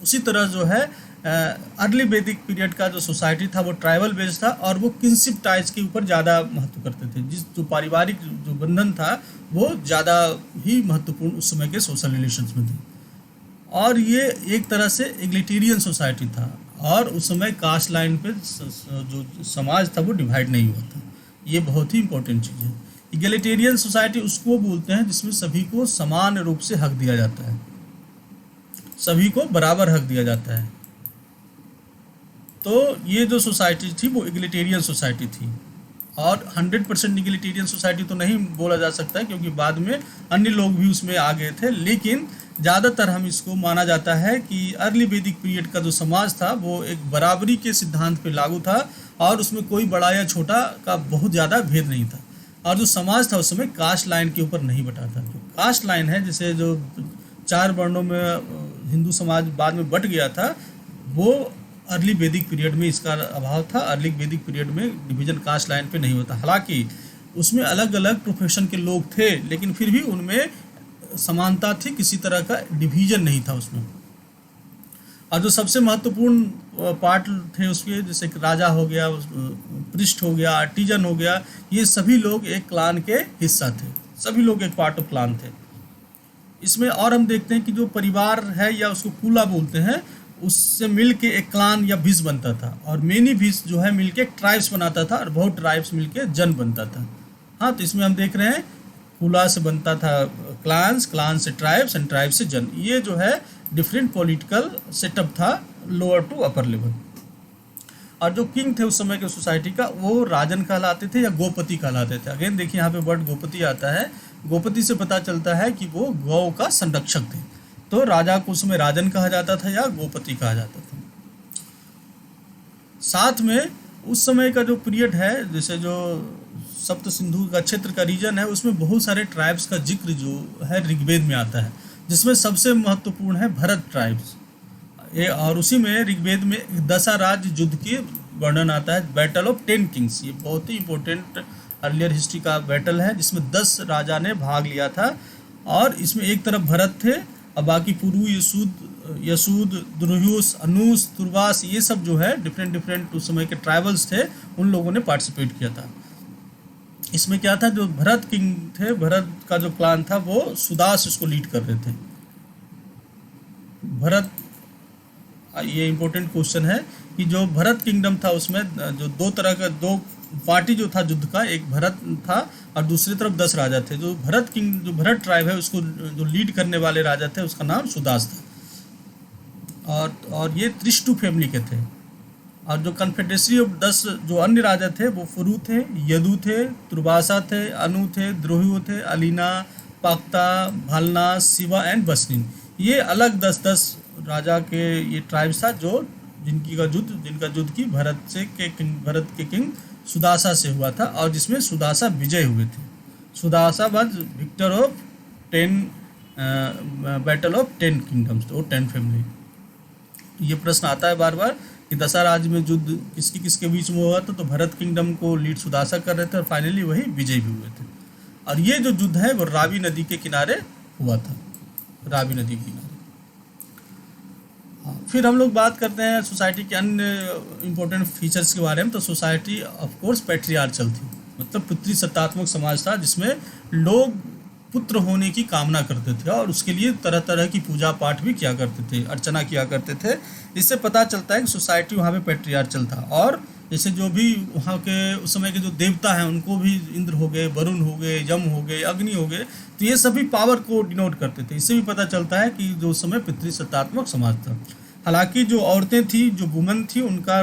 उसी तरह जो है अर्ली वैदिक पीरियड का जो सोसाइटी था वो ट्राइबल बेस्ड था और वो किनशिप टाइज के ऊपर ज़्यादा महत्व करते थे। जो पारिवारिक जो बंधन था वो ज़्यादा ही महत्वपूर्ण उस समय के सोशल रिलेशंस में थे। और ये एक तरह से एग्लिटेरियन सोसाइटी था और उस समय कास्ट लाइन पे जो समाज था वो डिवाइड नहीं हुआ था। ये बहुत ही इंपॉर्टेंट चीज़ है। एग्लिटेरियन सोसाइटी उसको बोलते हैं जिसमें सभी को समान रूप से हक दिया जाता है, सभी को बराबर हक दिया जाता है। तो ये जो सोसाइटी थी वो एग्लिटेरियन सोसाइटी थी। और 100% एग्लिटेरियन सोसाइटी तो नहीं बोला जा सकता है क्योंकि बाद में अन्य लोग भी उसमें आ गए थे, लेकिन ज़्यादातर हम इसको माना जाता है कि अर्ली वैदिक पीरियड का जो समाज था वो एक बराबरी के सिद्धांत पे लागू था और उसमें कोई बड़ा या छोटा का बहुत ज़्यादा भेद नहीं था। और जो समाज था उस समय कास्ट लाइन के ऊपर नहीं बटा था। जो कास्ट लाइन है, जैसे जो 4 वर्णों में हिंदू समाज बाद में बट गया था, वो अर्ली वैदिक पीरियड में इसका अभाव था। अर्ली वैदिक पीरियड में डिवीजन कास्ट लाइन पे नहीं होता। हालांकि उसमें अलग अलग प्रोफेशन के लोग थे, लेकिन फिर भी उनमें समानता थी, किसी तरह का डिवीजन नहीं था उसमें। और जो सबसे महत्वपूर्ण पार्ट थे उसके, जैसे राजा हो गया, पृष्ठ हो गया, आर्टिजन हो गया, ये सभी लोग एक क्लान के हिस्सा थे, सभी लोग एक पार्ट ऑफ क्लान थे। इसमें और हम देखते हैं कि जो परिवार है या उसको कुला बोलते हैं, उससे मिल के एक क्लान या विस बनता था और मेनी विस जो है मिल के ट्राइब्स बनाता था और बहुत ट्राइब्स मिल के जन बनता था। हाँ, तो इसमें हम देख रहे हैं कुला से बनता था क्लान्स, क्लान से ट्राइब्स एंड ट्राइब से जन। ये जो है डिफरेंट पॉलिटिकल सेटअप था लोअर टू अपर लेवल। और जो किंग थे उस समय के सोसाइटी का वो राजन कहलाते थे या गोपति कहलाते थे। अगेन देखिए यहाँ पे वर्ड गोपति आता है। गोपति से पता चलता है कि वो गौ का संरक्षक थे। तो राजा को उसमें राजन कहा जाता था या गोपति कहा जाता था। साथ में उस समय का जो पीरियड है, जैसे जो सप्त सिंधु का क्षेत्र का रीजन है, उसमें बहुत सारे ट्राइब्स का जिक्र जो है ऋग्वेद में आता है, जिसमें सबसे महत्वपूर्ण है भरत ट्राइब्स। और उसी में ऋग्वेद में दशा राज्य युद्ध की वर्णन आता है, बैटल ऑफ 10 किंग्स। ये बहुत ही इंपॉर्टेंट अर्लियर हिस्ट्री का बैटल है जिसमें 10 राजा ने भाग लिया था। और इसमें एक तरफ भरत थे और बाकी पुरु, यसूद, द्रुह्युस, अनूस, तुर्वास, ये सब जो है डिफरेंट उस समय के ट्राइबल्स थे, उन लोगों ने पार्टिसिपेट किया था। इसमें क्या था, जो भरत किंग थे, भरत का जो क्लान था वो सुदास इसको लीड कर रहे थे। भरत, ये इंपॉर्टेंट क्वेश्चन है कि जो भरत किंगडम था उसमें जो दो तरह का, दो पार्टी जो था युद्ध का, एक भरत था और दूसरी तरफ 10 राजा थे। जो भरत ट्राइब है उसको जो लीड करने वाले राजा थे उसका नाम सुदास था। और ये त्रिष्टु फैमिली के थे। और जो कन्फेडरेसी ऑफ 10 जो अन्य राजा थे वो फुरु थे, यदु थे, तुर्बासा थे, अनु थे, द्रोह्यु थे, अलीना, पाक्ता, भालना, शिवा एंड बसनिन। ये अलग 10-10 राजा के ये ट्राइब्स था जो जिनका युद्ध की भरत के किंग सुदासा से हुआ था और जिसमें सुदासा विजय हुए थे। Sudas was victor of 10 battle of 10 kingdoms, तो 10 फैमिली। ये प्रश्न आता है बार बार कि दशा राज्य में युद्ध किसके बीच में हुआ था, तो भरत किंगडम को लीड सुदासा कर रहे थे और फाइनली वही विजय भी हुए थे। और ये जो युद्ध है वो रावी नदी के किनारे हुआ था, रावी नदी के किनारे। फिर हम लोग बात करते हैं सोसाइटी के अन्य इम्पोर्टेंट फीचर्स के बारे में। तो सोसाइटी ऑफ कोर्स पैट्रियार्चल थी, मतलब पितृसत्तात्मक समाज था जिसमें लोग पुत्र होने की कामना करते थे और उसके लिए तरह तरह की पूजा पाठ भी किया करते थे, अर्चना किया करते थे। इससे पता चलता है कि सोसाइटी वहाँ पे पैट्रियार्चल था। और जैसे जो भी वहाँ के उस समय के जो देवता हैं उनको भी इंद्र हो गए, वरुण हो गए, यम हो गए, अग्नि हो गए, तो ये सभी पावर को डिनोट करते थे। इससे भी पता चलता है कि जो समय पितृसत्तात्मक समाज था। हालांकि जो औरतें थी, जो वुमेन थी, उनका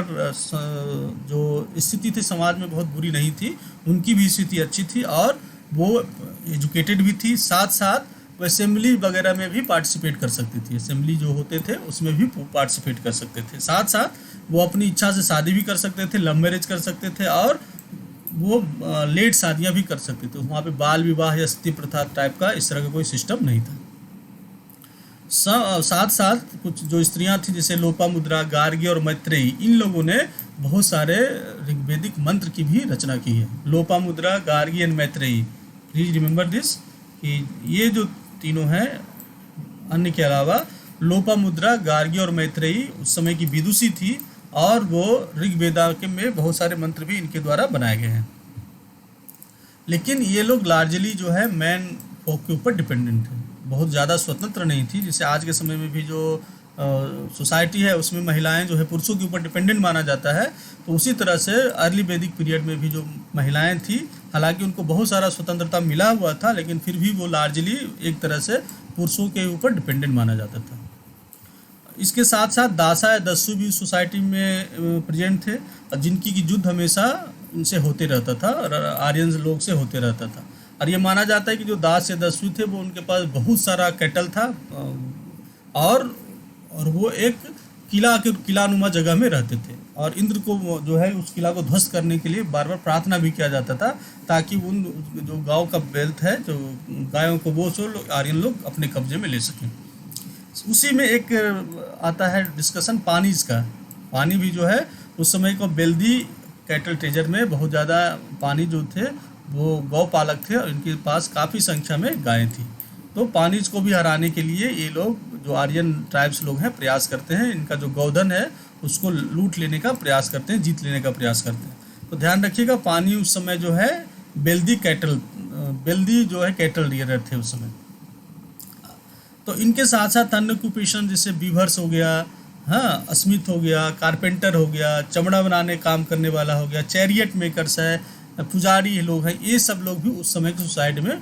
जो स्थिति थी समाज में बहुत बुरी नहीं थी, उनकी भी स्थिति अच्छी थी और वो एजुकेटेड भी थी। साथ साथ वो असेंबली वगैरह में भी पार्टिसिपेट कर सकती थी। असेंबली जो होते थे उसमें भी पार्टिसिपेट कर सकते थे। साथ साथ वो अपनी इच्छा से शादी भी कर सकते थे, लव मैरिज कर सकते थे, और वो लेट शादियां भी कर सकते थे। वहाँ पे बाल विवाह या सती प्रथा टाइप का इस तरह का कोई सिस्टम नहीं था। साथ साथ कुछ जो स्त्रियां थी जैसे लोपामुद्रा, गार्गी और मैत्रेयी, इन लोगों ने बहुत सारे ऋग्वेदिक मंत्र की भी रचना की है। Lopamudra, Gargi and Maitreyi, please remember this कि ये जो तीनों हैं, अन्य के अलावा लोपामुद्रा, गार्गी और मैत्रेयी उस समय की विदुषी थी, और वो ऋग्वेदा के में बहुत सारे मंत्र भी इनके द्वारा बनाए गए हैं। लेकिन ये लोग लार्जली जो है मैन फोक के ऊपर डिपेंडेंट है, बहुत ज़्यादा स्वतंत्र नहीं थी। जैसे आज के समय में भी जो सोसाइटी है उसमें महिलाएं जो है पुरुषों के ऊपर डिपेंडेंट माना जाता है, तो उसी तरह से अर्ली वैदिक पीरियड में भी जो महिलाएं थी, हालांकि उनको बहुत सारा स्वतंत्रता मिला हुआ था, लेकिन फिर भी वो लार्जली एक तरह से पुरुषों के ऊपर डिपेंडेंट माना जाता था। इसके साथ साथ दासा या दस्यु भी सोसाइटी में प्रेजेंट थे, जिनकी की युद्ध हमेशा इनसे होते रहता था और आर्यन लोग से होते रहता था। और ये माना जाता है कि जो दास या दस्यु थे वो उनके पास बहुत सारा कैटल था, और वो एक किलानुमा जगह में रहते थे, और इंद्र को जो है उस किला को ध्वस्त करने के लिए बार बार प्रार्थना भी किया जाता था, ताकि उन जो गांव का वेल्थ है, जो गायों को वो सो आर्यन लोग अपने कब्जे में ले सकें। उसी में एक आता है डिस्कशन पानीज का। पानी भी जो है उस समय को बेल्दी कैटल ट्रेजर में बहुत ज़्यादा पानी जो थे वो गौ पालक थे, और इनके पास काफ़ी संख्या में गायें थी। तो पानीज को भी हराने के लिए ये लोग जो आर्यन ट्राइब्स लोग हैं प्रयास करते हैं, इनका जो गौधन है उसको लूट लेने का प्रयास करते हैं, जीत लेने का प्रयास करते हैं। तो ध्यान रखिएगा, पानी उस समय जो है बेल्दी जो है कैटल रियरर थे उस समय। तो इनके साथ साथ अन्य ऑक्यूपेशन जैसे बीवर्स हो गया, हाँ, स्मिथ हो गया, कारपेंटर हो गया, चमड़ा बनाने काम करने वाला हो गया, चैरियट मेकर्स है, पुजारी लोग हैं, ये सब लोग भी उस समय की सोसाइटी में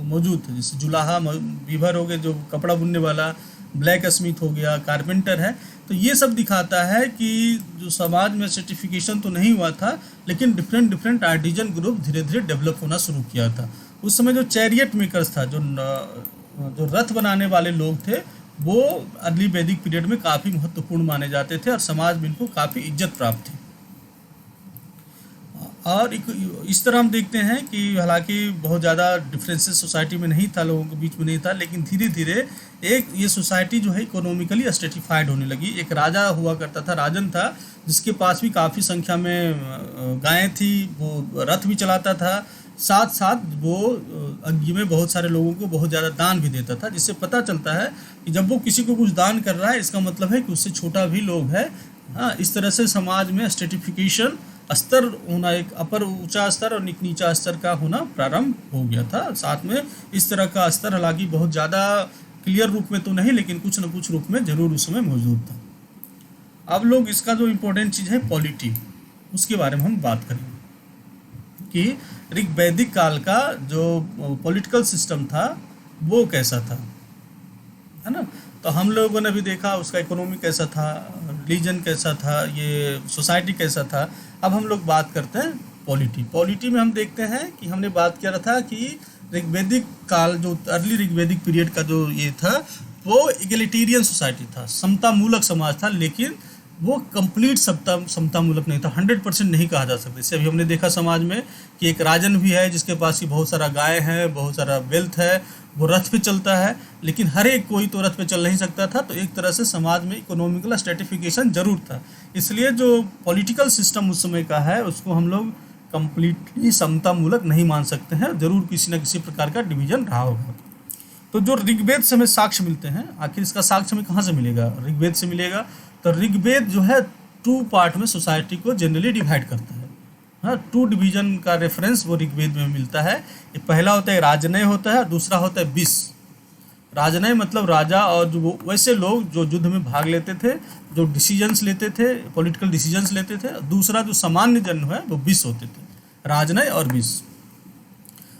मौजूद थे। जैसे जुलाहा बीवर हो गए जो कपड़ा बुनने वाला, ब्लैक स्मिथ हो गया, कारपेंटर है। तो ये सब दिखाता है कि जो समाज में सर्टिफिकेशन तो नहीं हुआ था, लेकिन डिफरेंट आर्टिजन ग्रुप धीरे धीरे डेवलप होना शुरू किया था। उस समय जो चैरियट मेकर्स था, जो रथ बनाने वाले लोग थे, वो अर्ली वैदिक पीरियड में काफ़ी महत्वपूर्ण माने जाते थे, और समाज में इनको काफ़ी इज्जत प्राप्त थी। और इस तरह हम देखते हैं कि हालांकि बहुत ज़्यादा डिफरेंसेस सोसाइटी में नहीं था, लोगों के बीच में नहीं था, लेकिन धीरे धीरे एक ये सोसाइटी जो है इकोनॉमिकली स्ट्रेटिफाइड होने लगी। एक राजा हुआ करता था, राजन था, जिसके पास भी काफ़ी संख्या में गायें थी, वो रथ भी चलाता था, साथ साथ वो अग्नि में बहुत सारे लोगों को बहुत ज़्यादा दान भी देता था, जिससे पता चलता है कि जब वो किसी को कुछ दान कर रहा है, इसका मतलब है कि उससे छोटा भी लोग है। हाँ, इस तरह से समाज में स्ट्रेटिफिकेशन स्तर होना, एक अपर ऊंचा स्तर और एक नीचा स्तर का होना प्रारंभ हो गया था। साथ में इस तरह का स्तर हालांकि बहुत ज़्यादा क्लियर रूप में तो नहीं, लेकिन कुछ न कुछ रूप में जरूर उस समय मौजूद था। अब लोग इसका जो इम्पोर्टेंट चीज़ है पॉलिटी, उसके बारे में हम बात करेंगे कि ऋग्वैदिक काल का जो पॉलिटिकल सिस्टम था वो कैसा था, है ना। तो हम लोगों ने भी देखा उसका इकोनॉमी कैसा था, रिलीजन कैसा था, ये सोसाइटी कैसा था। अब हम लोग बात करते हैं पॉलिटी में हम देखते हैं कि हमने बात किया था कि ऋग्वैदिक काल जो अर्ली ऋग्वैदिक पीरियड का जो ये था वो इगलिटेरियन सोसाइटी था, समतामूलक समाज था, लेकिन वो कंप्लीट समतामूलक नहीं था, 100% नहीं कहा जा सकता। जैसे अभी हमने देखा समाज में कि एक राजन भी है जिसके पास ही बहुत सारा गाय है, बहुत सारा वेल्थ है, वो रथ पे चलता है, लेकिन हर एक कोई तो रथ पे चल नहीं सकता था। तो एक तरह से समाज में इकोनॉमिकल स्ट्रेटिफिकेशन जरूर था, इसलिए जो पॉलिटिकल सिस्टम उस समय का है उसको हम लोग कंप्लीटली समतामूलक नहीं मान सकते हैं, जरूर किसी न किसी प्रकार का डिवीजन रहा होगा। तो जो ऋग्वेद से हमें साक्ष्य मिलते हैं, आखिर इसका साक्ष्य हमें कहाँ से मिलेगा? ऋग्वेद से मिलेगा। तो ऋग्वेद जो है 2 पार्ट में सोसाइटी को जनरली डिवाइड करता है। हाँ, 2 डिवीजन का रेफरेंस वो ऋग्वेद में मिलता है। ये पहला होता है राजनय होता है, दूसरा होता है विष। राजनय मतलब राजा और जो वो वैसे लोग जो युद्ध में भाग लेते थे, जो डिसीजंस लेते थे, पॉलिटिकल डिसीजंस लेते थे। दूसरा जो सामान्य जन है वो विष होते थे, राजनय और विष।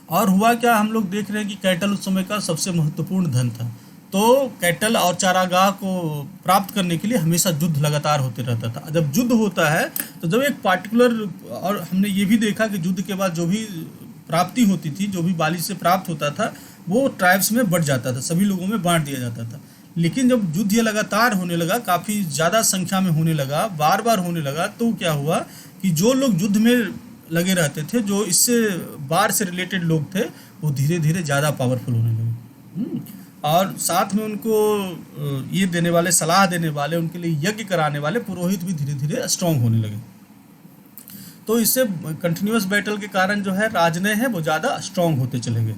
और हुआ क्या, हम लोग देख रहे हैं कि कैटल उस समय का सबसे महत्वपूर्ण धन था। तो कैटल और चारागाह को प्राप्त करने के लिए हमेशा युद्ध लगातार होते रहता था। जब युद्ध होता है तो जब एक पार्टिकुलर, और हमने ये भी देखा कि युद्ध के बाद जो भी प्राप्ति होती थी, जो भी बाली से प्राप्त होता था, वो ट्राइब्स में बढ़ जाता था, सभी लोगों में बांट दिया जाता था। लेकिन जब युद्ध ये लगातार होने लगा, काफ़ी ज़्यादा संख्या में होने लगा, बार बार होने लगा, तो क्या हुआ कि जो लोग युद्ध में लगे रहते थे, जो इससे बार से रिलेटेड लोग थे, वो धीरे धीरे ज़्यादा पावरफुल होने लगे। और साथ में उनको ये देने वाले, सलाह देने वाले, उनके लिए यज्ञ कराने वाले पुरोहित भी धीरे धीरे स्ट्रांग होने लगे। तो इससे कंटिन्यूअस बैटल के कारण जो है राजनय है वो ज़्यादा स्ट्रांग होते चले गए।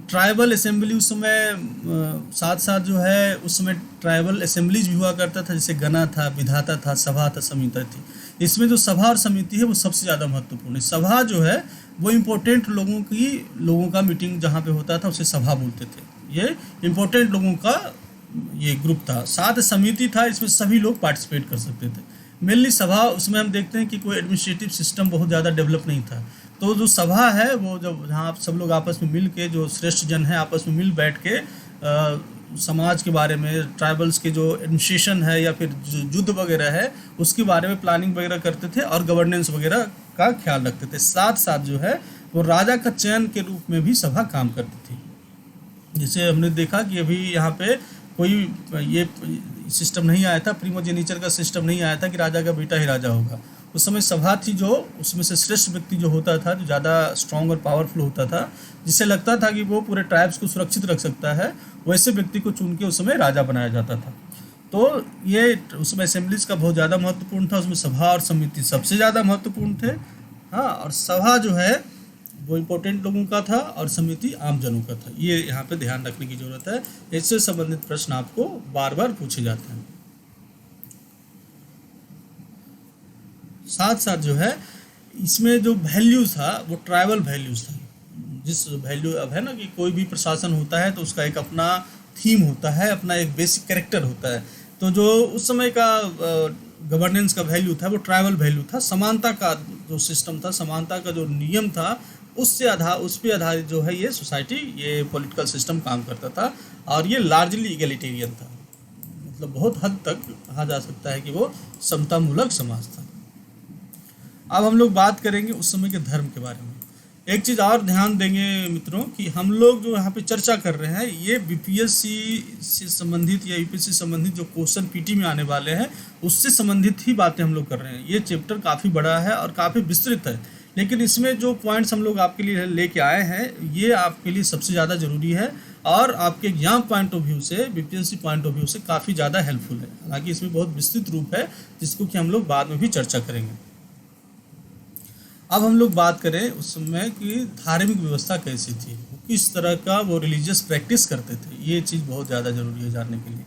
ट्राइबल असेंबली उस समय साथ साथ जो है उस समय ट्राइबल असेंबलीज भी हुआ करता था, जैसे गना था, विधाता था, सभा था, समिति थी। इसमें जो सभा और समिति है वो सबसे ज़्यादा महत्वपूर्ण है। सभा जो है वो इम्पोर्टेंट लोगों का मीटिंग जहाँ पे होता था उसे सभा बोलते थे। ये इम्पोर्टेंट लोगों का ये ग्रुप था। साथ समिति था, इसमें सभी लोग पार्टिसिपेट कर सकते थे। मेनली सभा, उसमें हम देखते हैं कि कोई एडमिनिस्ट्रेटिव सिस्टम बहुत ज़्यादा डेवलप नहीं था। तो जो सभा है वो जब जहाँ सब लोग आपस में मिल के, जो श्रेष्ठ जन है आपस में मिल बैठ के समाज के बारे में, ट्राइबल्स के जो एडमिनिस्ट्रेशन है या फिर युद्ध वगैरह है उसके बारे में प्लानिंग वगैरह करते थे और गवर्नेंस वगैरह का ख्याल रखते थे। साथ साथ जो है वो राजा का चयन के रूप में भी सभा काम करती थी। जैसे हमने देखा कि अभी यहाँ पे कोई ये सिस्टम नहीं आया था, प्रीमोजेनिचर का सिस्टम नहीं आया था कि राजा का बेटा ही राजा होगा। उस समय सभा थी, जो उसमें से श्रेष्ठ व्यक्ति जो होता था, जो ज़्यादा स्ट्रांग और पावरफुल होता था, जिससे लगता था कि वो पूरे ट्राइब्स को सुरक्षित रख सकता है, वैसे व्यक्ति को चुन के उस समय राजा बनाया जाता था। तो ये उसमें असेंबलीज का बहुत ज़्यादा महत्वपूर्ण था। उसमें सभा और समिति सबसे ज़्यादा महत्वपूर्ण थे। हाँ, और सभा जो है वो इम्पोर्टेंट लोगों का था और समिति आम जनों का था। ये यहाँ पे ध्यान रखने की ज़रूरत है। इससे संबंधित प्रश्न आपको बार बार पूछे जाते हैं। साथ साथ जो है इसमें जो वैल्यूज़ था वो ट्राइबल वैल्यूज़ था। जिस वैल्यू, अब है ना कि कोई भी प्रशासन होता है तो उसका एक अपना थीम होता है, अपना एक बेसिक कैरेक्टर होता है। तो जो उस समय का गवर्नेंस का वैल्यू था वो ट्राइबल वैल्यू था। समानता का जो सिस्टम था, समानता का जो नियम था, उस पे आधारित जो है ये सोसाइटी, ये पॉलिटिकल सिस्टम काम करता था। और ये लार्जली इगैलिटेरियन था, मतलब बहुत हद तक कहा जा सकता है कि वो समतामूलक समाज था। अब हम लोग बात करेंगे उस समय के धर्म के बारे में। एक चीज़ और ध्यान देंगे मित्रों कि हम लोग जो यहाँ पे चर्चा कर रहे हैं ये बीपीएससी से संबंधित या यूपीएससी संबंधित जो क्वेश्चन पीटी में आने वाले हैं उससे संबंधित ही बातें हम लोग कर रहे हैं। ये चैप्टर काफ़ी बड़ा है और काफ़ी विस्तृत है, लेकिन इसमें जो पॉइंट्स हम लोग आपके लिए लेके आए हैं ये आपके लिए सबसे ज़्यादा ज़रूरी है और आपके एग्जाम पॉइंट ऑफ व्यू से, बीपीएससी पॉइंट ऑफ व्यू से काफ़ी ज़्यादा हेल्पफुल है। हालांकि इसमें बहुत विस्तृत रूप है जिसको कि हम लोग बाद में भी चर्चा करेंगे। अब हम लोग बात करें उस समय की धार्मिक व्यवस्था कैसी थी, किस तरह का वो रिलीजियस प्रैक्टिस करते थे। ये चीज़ बहुत ज़्यादा ज़रूरी है जानने के लिए,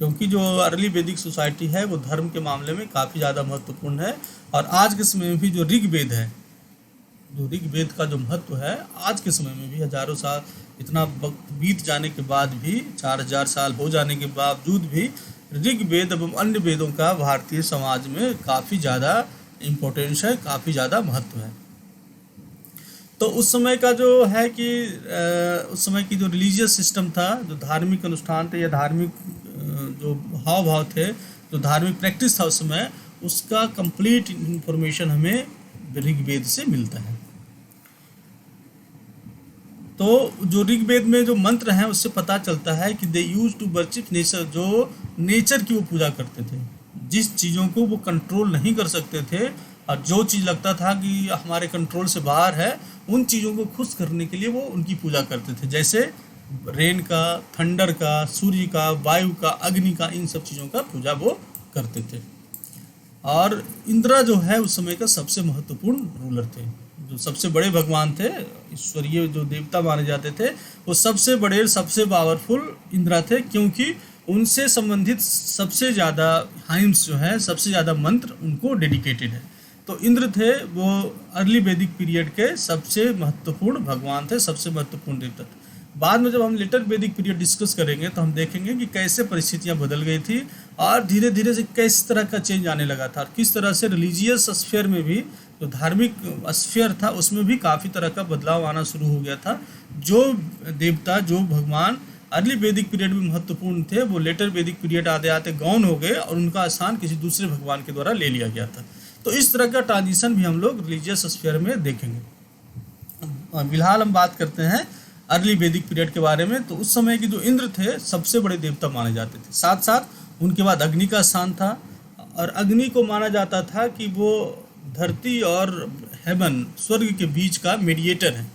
क्योंकि जो अर्ली वैदिक सोसाइटी है वो धर्म के मामले में काफ़ी ज़्यादा महत्वपूर्ण है। और आज के समय में भी जो ऋग्वेद है, जो ऋग्वेद का जो महत्व है आज के समय में भी, हजारों साल इतना वक्त बीत जाने के बाद भी, 4000 साल हो जाने के बावजूद भी ऋग्वेद एवं अन्य वेदों का भारतीय समाज में काफ़ी ज़्यादा इम्पोर्टेंस है, काफ़ी ज़्यादा महत्व है। तो उस समय का जो है कि उस समय की जो रिलीजियस सिस्टम था, जो धार्मिक अनुष्ठान थे या धार्मिक जो हाव भाव थे, जो धार्मिक प्रैक्टिस था उस समय, उसका कंप्लीट इंफॉर्मेशन हमें ऋग्वेद से मिलता है। तो जो ऋग्वेद में जो मंत्र हैं उससे पता चलता है कि दे यूज टू वर्शिप नेचर, जो नेचर की वो पूजा करते थे। जिस चीज़ों को वो कंट्रोल नहीं कर सकते थे और जो चीज़ लगता था कि हमारे कंट्रोल से बाहर है, उन चीज़ों को खुश करने के लिए वो उनकी पूजा करते थे। जैसे रेन का, थंडर का, सूर्य का, वायु का, अग्नि का, इन सब चीज़ों का पूजा वो करते थे। और इंद्र जो है उस समय का सबसे महत्वपूर्ण रूलर थे, जो सबसे बड़े भगवान थे, ईश्वरीय जो देवता माने जाते थे, वो सबसे बड़े, सबसे पावरफुल इंद्र थे, क्योंकि उनसे संबंधित सबसे ज़्यादा हाइम्स जो है, सबसे ज़्यादा मंत्र उनको डेडिकेटेड है। तो इंद्र थे वो अर्ली वैदिक पीरियड के सबसे महत्वपूर्ण भगवान थे, सबसे महत्वपूर्ण देवता थे। बाद में जब हम लेटर वैदिक पीरियड डिस्कस करेंगे तो हम देखेंगे कि कैसे परिस्थितियां बदल गई थी और धीरे धीरे से किस तरह का चेंज आने लगा था, और किस तरह से रिलीजियस स्फीयर में भी, जो धार्मिक स्फीयर था उसमें भी काफ़ी तरह का बदलाव आना शुरू हो गया था। जो देवता, जो भगवान अर्ली वैदिक पीरियड में महत्वपूर्ण थे वो लेटर वैदिक पीरियड आते आते गौन हो गए और उनका स्थान किसी दूसरे भगवान के द्वारा ले लिया गया था। तो इस तरह का ट्रांजिशन भी हम लोग रिलीजियस स्फीयर में देखेंगे। फिलहाल हम बात करते हैं अर्ली वैदिक पीरियड के बारे में। तो उस समय के जो इंद्र थे सबसे बड़े देवता माने जाते थे, साथ साथ उनके बाद अग्नि का स्थान था, और अग्नि को माना जाता था कि वो धरती और हेवन स्वर्ग के बीच का मीडिएटर है।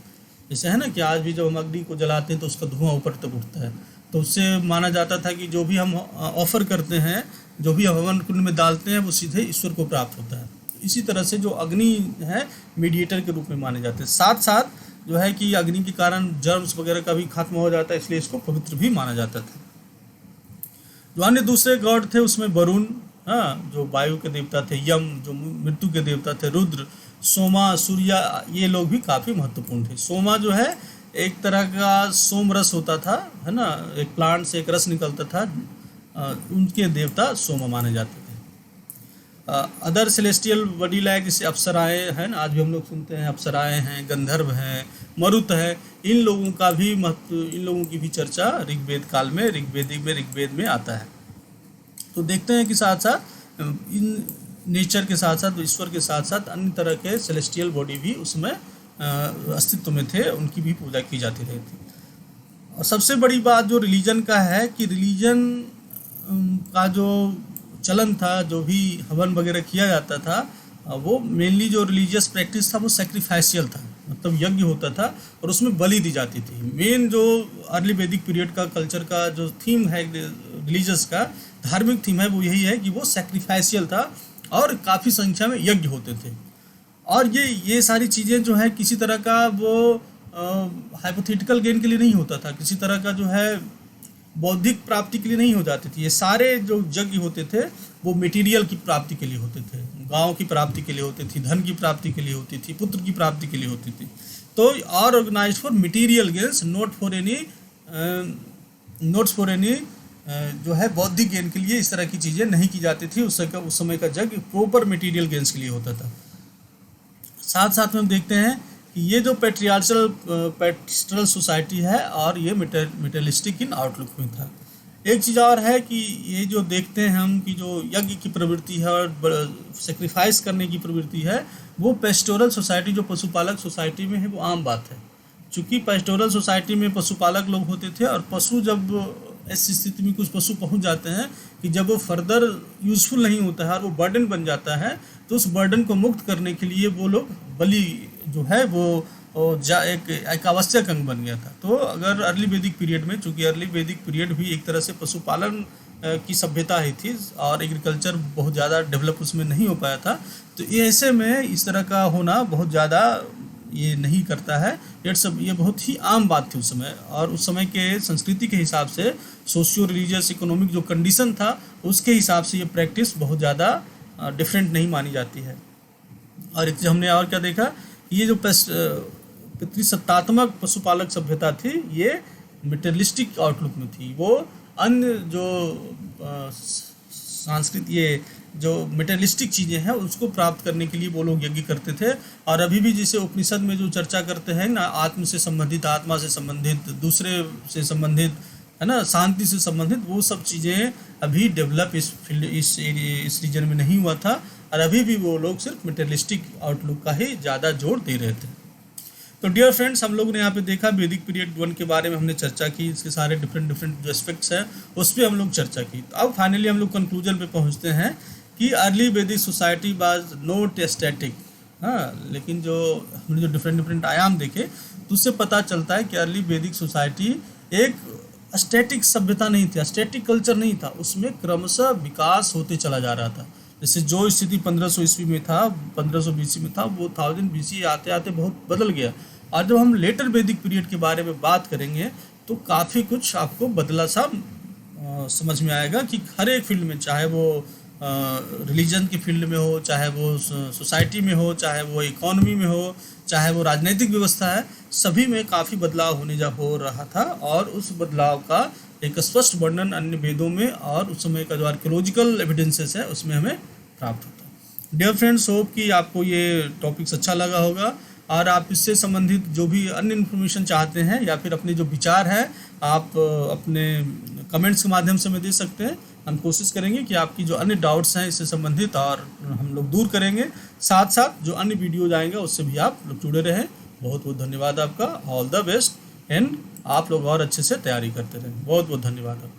जैसे है ना कि आज भी जब हम अग्नि को जलाते हैं तो उसका धुआं ऊपर तक उठता है, तो उससे माना जाता था कि जो भी हम ऑफर करते हैं, जो भी हवन कुंड में डालते हैं, वो सीधे ईश्वर को प्राप्त होता है। इसी तरह से जो अग्नि है मीडिएटर के रूप में माने जाते हैं। साथ साथ जो है कि अग्नि के कारण जर्म्स वगैरह का भी खात्मा हो जाता है, इसलिए इसको पवित्र भी माना जाता था। जो अन्य दूसरे गॉड थे उसमें वरुण, हाँ, जो वायु के देवता थे, यम जो मृत्यु के देवता थे, रुद्र, सोमा, सूर्य, ये लोग भी काफ़ी महत्वपूर्ण थे। सोमा जो है एक तरह का सोम रस होता था, है ना, एक प्लांट से एक रस निकलता था, उनके देवता सोमा माने जाते थे। अदर सेलेस्टियल बॉडी लाइक जैसे अप्सराएँ हैं ना, आज भी हम लोग सुनते हैं, अप्सराएँ हैं, गंधर्व हैं, मरुत है, इन लोगों का भी महत्व, इन लोगों की भी चर्चा ऋग्वेद काल में, ऋग्वेद में आता है। तो देखते हैं कि साथ साथ इन नेचर के साथ साथ, ईश्वर के साथ साथ अन्य तरह के सेलेस्टियल बॉडी भी उसमें अस्तित्व में थे, उनकी भी पूजा की जाती रही थी। और सबसे बड़ी बात जो रिलीजन का है कि रिलीजन का जो चलन था, जो भी हवन वगैरह किया जाता था, वो मेनली जो रिलीजियस प्रैक्टिस था वो सैक्रिफाइशियल था, मतलब यज्ञ होता था और उसमें बलि दी जाती थी। मेन जो अर्ली वैदिक पीरियड का कल्चर का जो थीम है, रिलीजियस का धार्मिक थीम है, वो यही है कि वो सैक्रिफाइशियल था और काफ़ी संख्या में यज्ञ होते थे। और ये सारी चीज़ें जो है किसी तरह का वो हाइपोथेटिकल गेन के लिए नहीं होता था, किसी तरह का जो है बौद्धिक प्राप्ति के लिए नहीं हो जाती थी। ये सारे जो यज्ञ होते थे वो मटेरियल की प्राप्ति के लिए होते थे, गांव की प्राप्ति के लिए होती थी, धन की प्राप्ति के लिए होती थी, पुत्र की प्राप्ति के लिए होती थी। तो are organise for material gains, not for any जो है बौद्धिक गेन के लिए इस तरह की चीज़ें नहीं की जाती थी। उस समय का यज्ञ प्रॉपर मटेरियल गेन्स के लिए होता था। साथ साथ में हम देखते हैं कि ये जो पैट्रिस्ट्रल सोसाइटी है और ये मेटेरियलिस्टिक इन आउटलुक में था। एक चीज़ और है कि ये जो देखते हैं हम कि जो यज्ञ की प्रवृत्ति है और सेक्रीफाइस करने की प्रवृत्ति है, वो पेस्टोरल सोसाइटी जो पशुपालक सोसाइटी में है वो आम बात है। चूँकि पेस्टोरल सोसाइटी में पशुपालक लोग होते थे और पशु जब ऐसी स्थिति में कुछ पशु पहुंच जाते हैं कि जब वो फर्दर यूज़फुल नहीं होता है और वो बर्डन बन जाता है, तो उस बर्डन को मुक्त करने के लिए वो लोग बलि जो है वो एक आवश्यक अंग बन गया था। तो अगर अर्ली वैदिक पीरियड में, चूँकि अर्ली वैदिक पीरियड भी एक तरह से पशुपालन की सभ्यता ही थी और एग्रीकल्चर बहुत ज़्यादा डेवलप उसमें नहीं हो पाया था, तो ऐसे में इस तरह का होना बहुत ज़्यादा ये नहीं करता है। ये बहुत ही आम बात थी उस समय, और उस समय के संस्कृति के हिसाब से, सोशियो रिलीजियस इकोनॉमिक जो कंडीशन था उसके हिसाब से ये प्रैक्टिस बहुत ज़्यादा डिफरेंट नहीं मानी जाती है। और एक हमने और क्या देखा, ये जो पितृसत्तात्मक पशुपालक सभ्यता थी ये मटेरियलिस्टिक आउटलुक में थी। वो अन्य जो सांस्कृतिक ये जो मटेरियलिस्टिक चीज़ें हैं उसको प्राप्त करने के लिए वो लोग यज्ञ करते थे। और अभी भी जिसे उपनिषद में जो चर्चा करते हैं ना, आत्म से संबंधित, आत्मा से संबंधित, दूसरे से संबंधित, है ना, शांति से संबंधित, वो सब चीज़ें अभी डेवलप इस फील्ड इस रीजन में नहीं हुआ था। और अभी भी वो लोग सिर्फ मटेरियलिस्टिक आउटलुक का ही ज़्यादा जोर दे रहे थे। तो डियर फ्रेंड्स, हम लोग ने यहाँ पे देखा वैदिक पीरियड 1 के बारे में हमने चर्चा की, इसके सारे डिफरेंट जो एस्पेक्ट्स हैं उस पर हम लोग चर्चा की। तो अब फाइनली हम लोग कंक्लूजन पे पहुँचते हैं कि अर्ली वैदिक सोसाइटी वाज नॉट स्टैटिक। हाँ, लेकिन जो हमने जो डिफरेंट आयाम देखे तो उससे पता चलता है कि अर्ली वैदिक सोसाइटी एक स्टैटिक सभ्यता नहीं थी, स्टैटिक कल्चर नहीं था, उसमें क्रमशः विकास होते चला जा रहा था। जैसे जो स्थिति 1500 ईस्वी में था, 1500 BC में था, वो 1000 BC आते आते बहुत बदल गया। और जब हम लेटर वैदिक पीरियड के बारे में बात करेंगे तो काफ़ी कुछ आपको बदला सा समझ में आएगा कि हर एक फील्ड में, चाहे वो रिलीजन की फील्ड में हो, चाहे वो सोसाइटी में हो, चाहे वो इकोनॉमी में हो, चाहे वो राजनीतिक व्यवस्था है, सभी में काफ़ी बदलाव हो रहा था। और उस बदलाव का एक स्पष्ट वर्णन अन्य वेदों में और उस समय का जो आर्कियोलॉजिकल एविडेंसेस है उसमें हमें प्राप्त होता है। डियर फ्रेंड्स, होप कि आपको ये टॉपिक्स अच्छा लगा होगा और आप इससे संबंधित जो भी अन्य इन्फॉर्मेशन चाहते हैं या फिर अपने जो विचार है आप अपने कमेंट्स के माध्यम से हमें दे सकते हैं। हम कोशिश करेंगे कि आपकी जो अन्य डाउट्स हैं इससे संबंधित और हम लोग दूर करेंगे। साथ साथ जो अन्य वीडियोज आएंगे उससे भी आप लोग जुड़े रहें। बहुत बहुत धन्यवाद आपका, ऑल द बेस्ट। एंड आप लोग और अच्छे से तैयारी करते रहें। बहुत बहुत धन्यवाद आपका।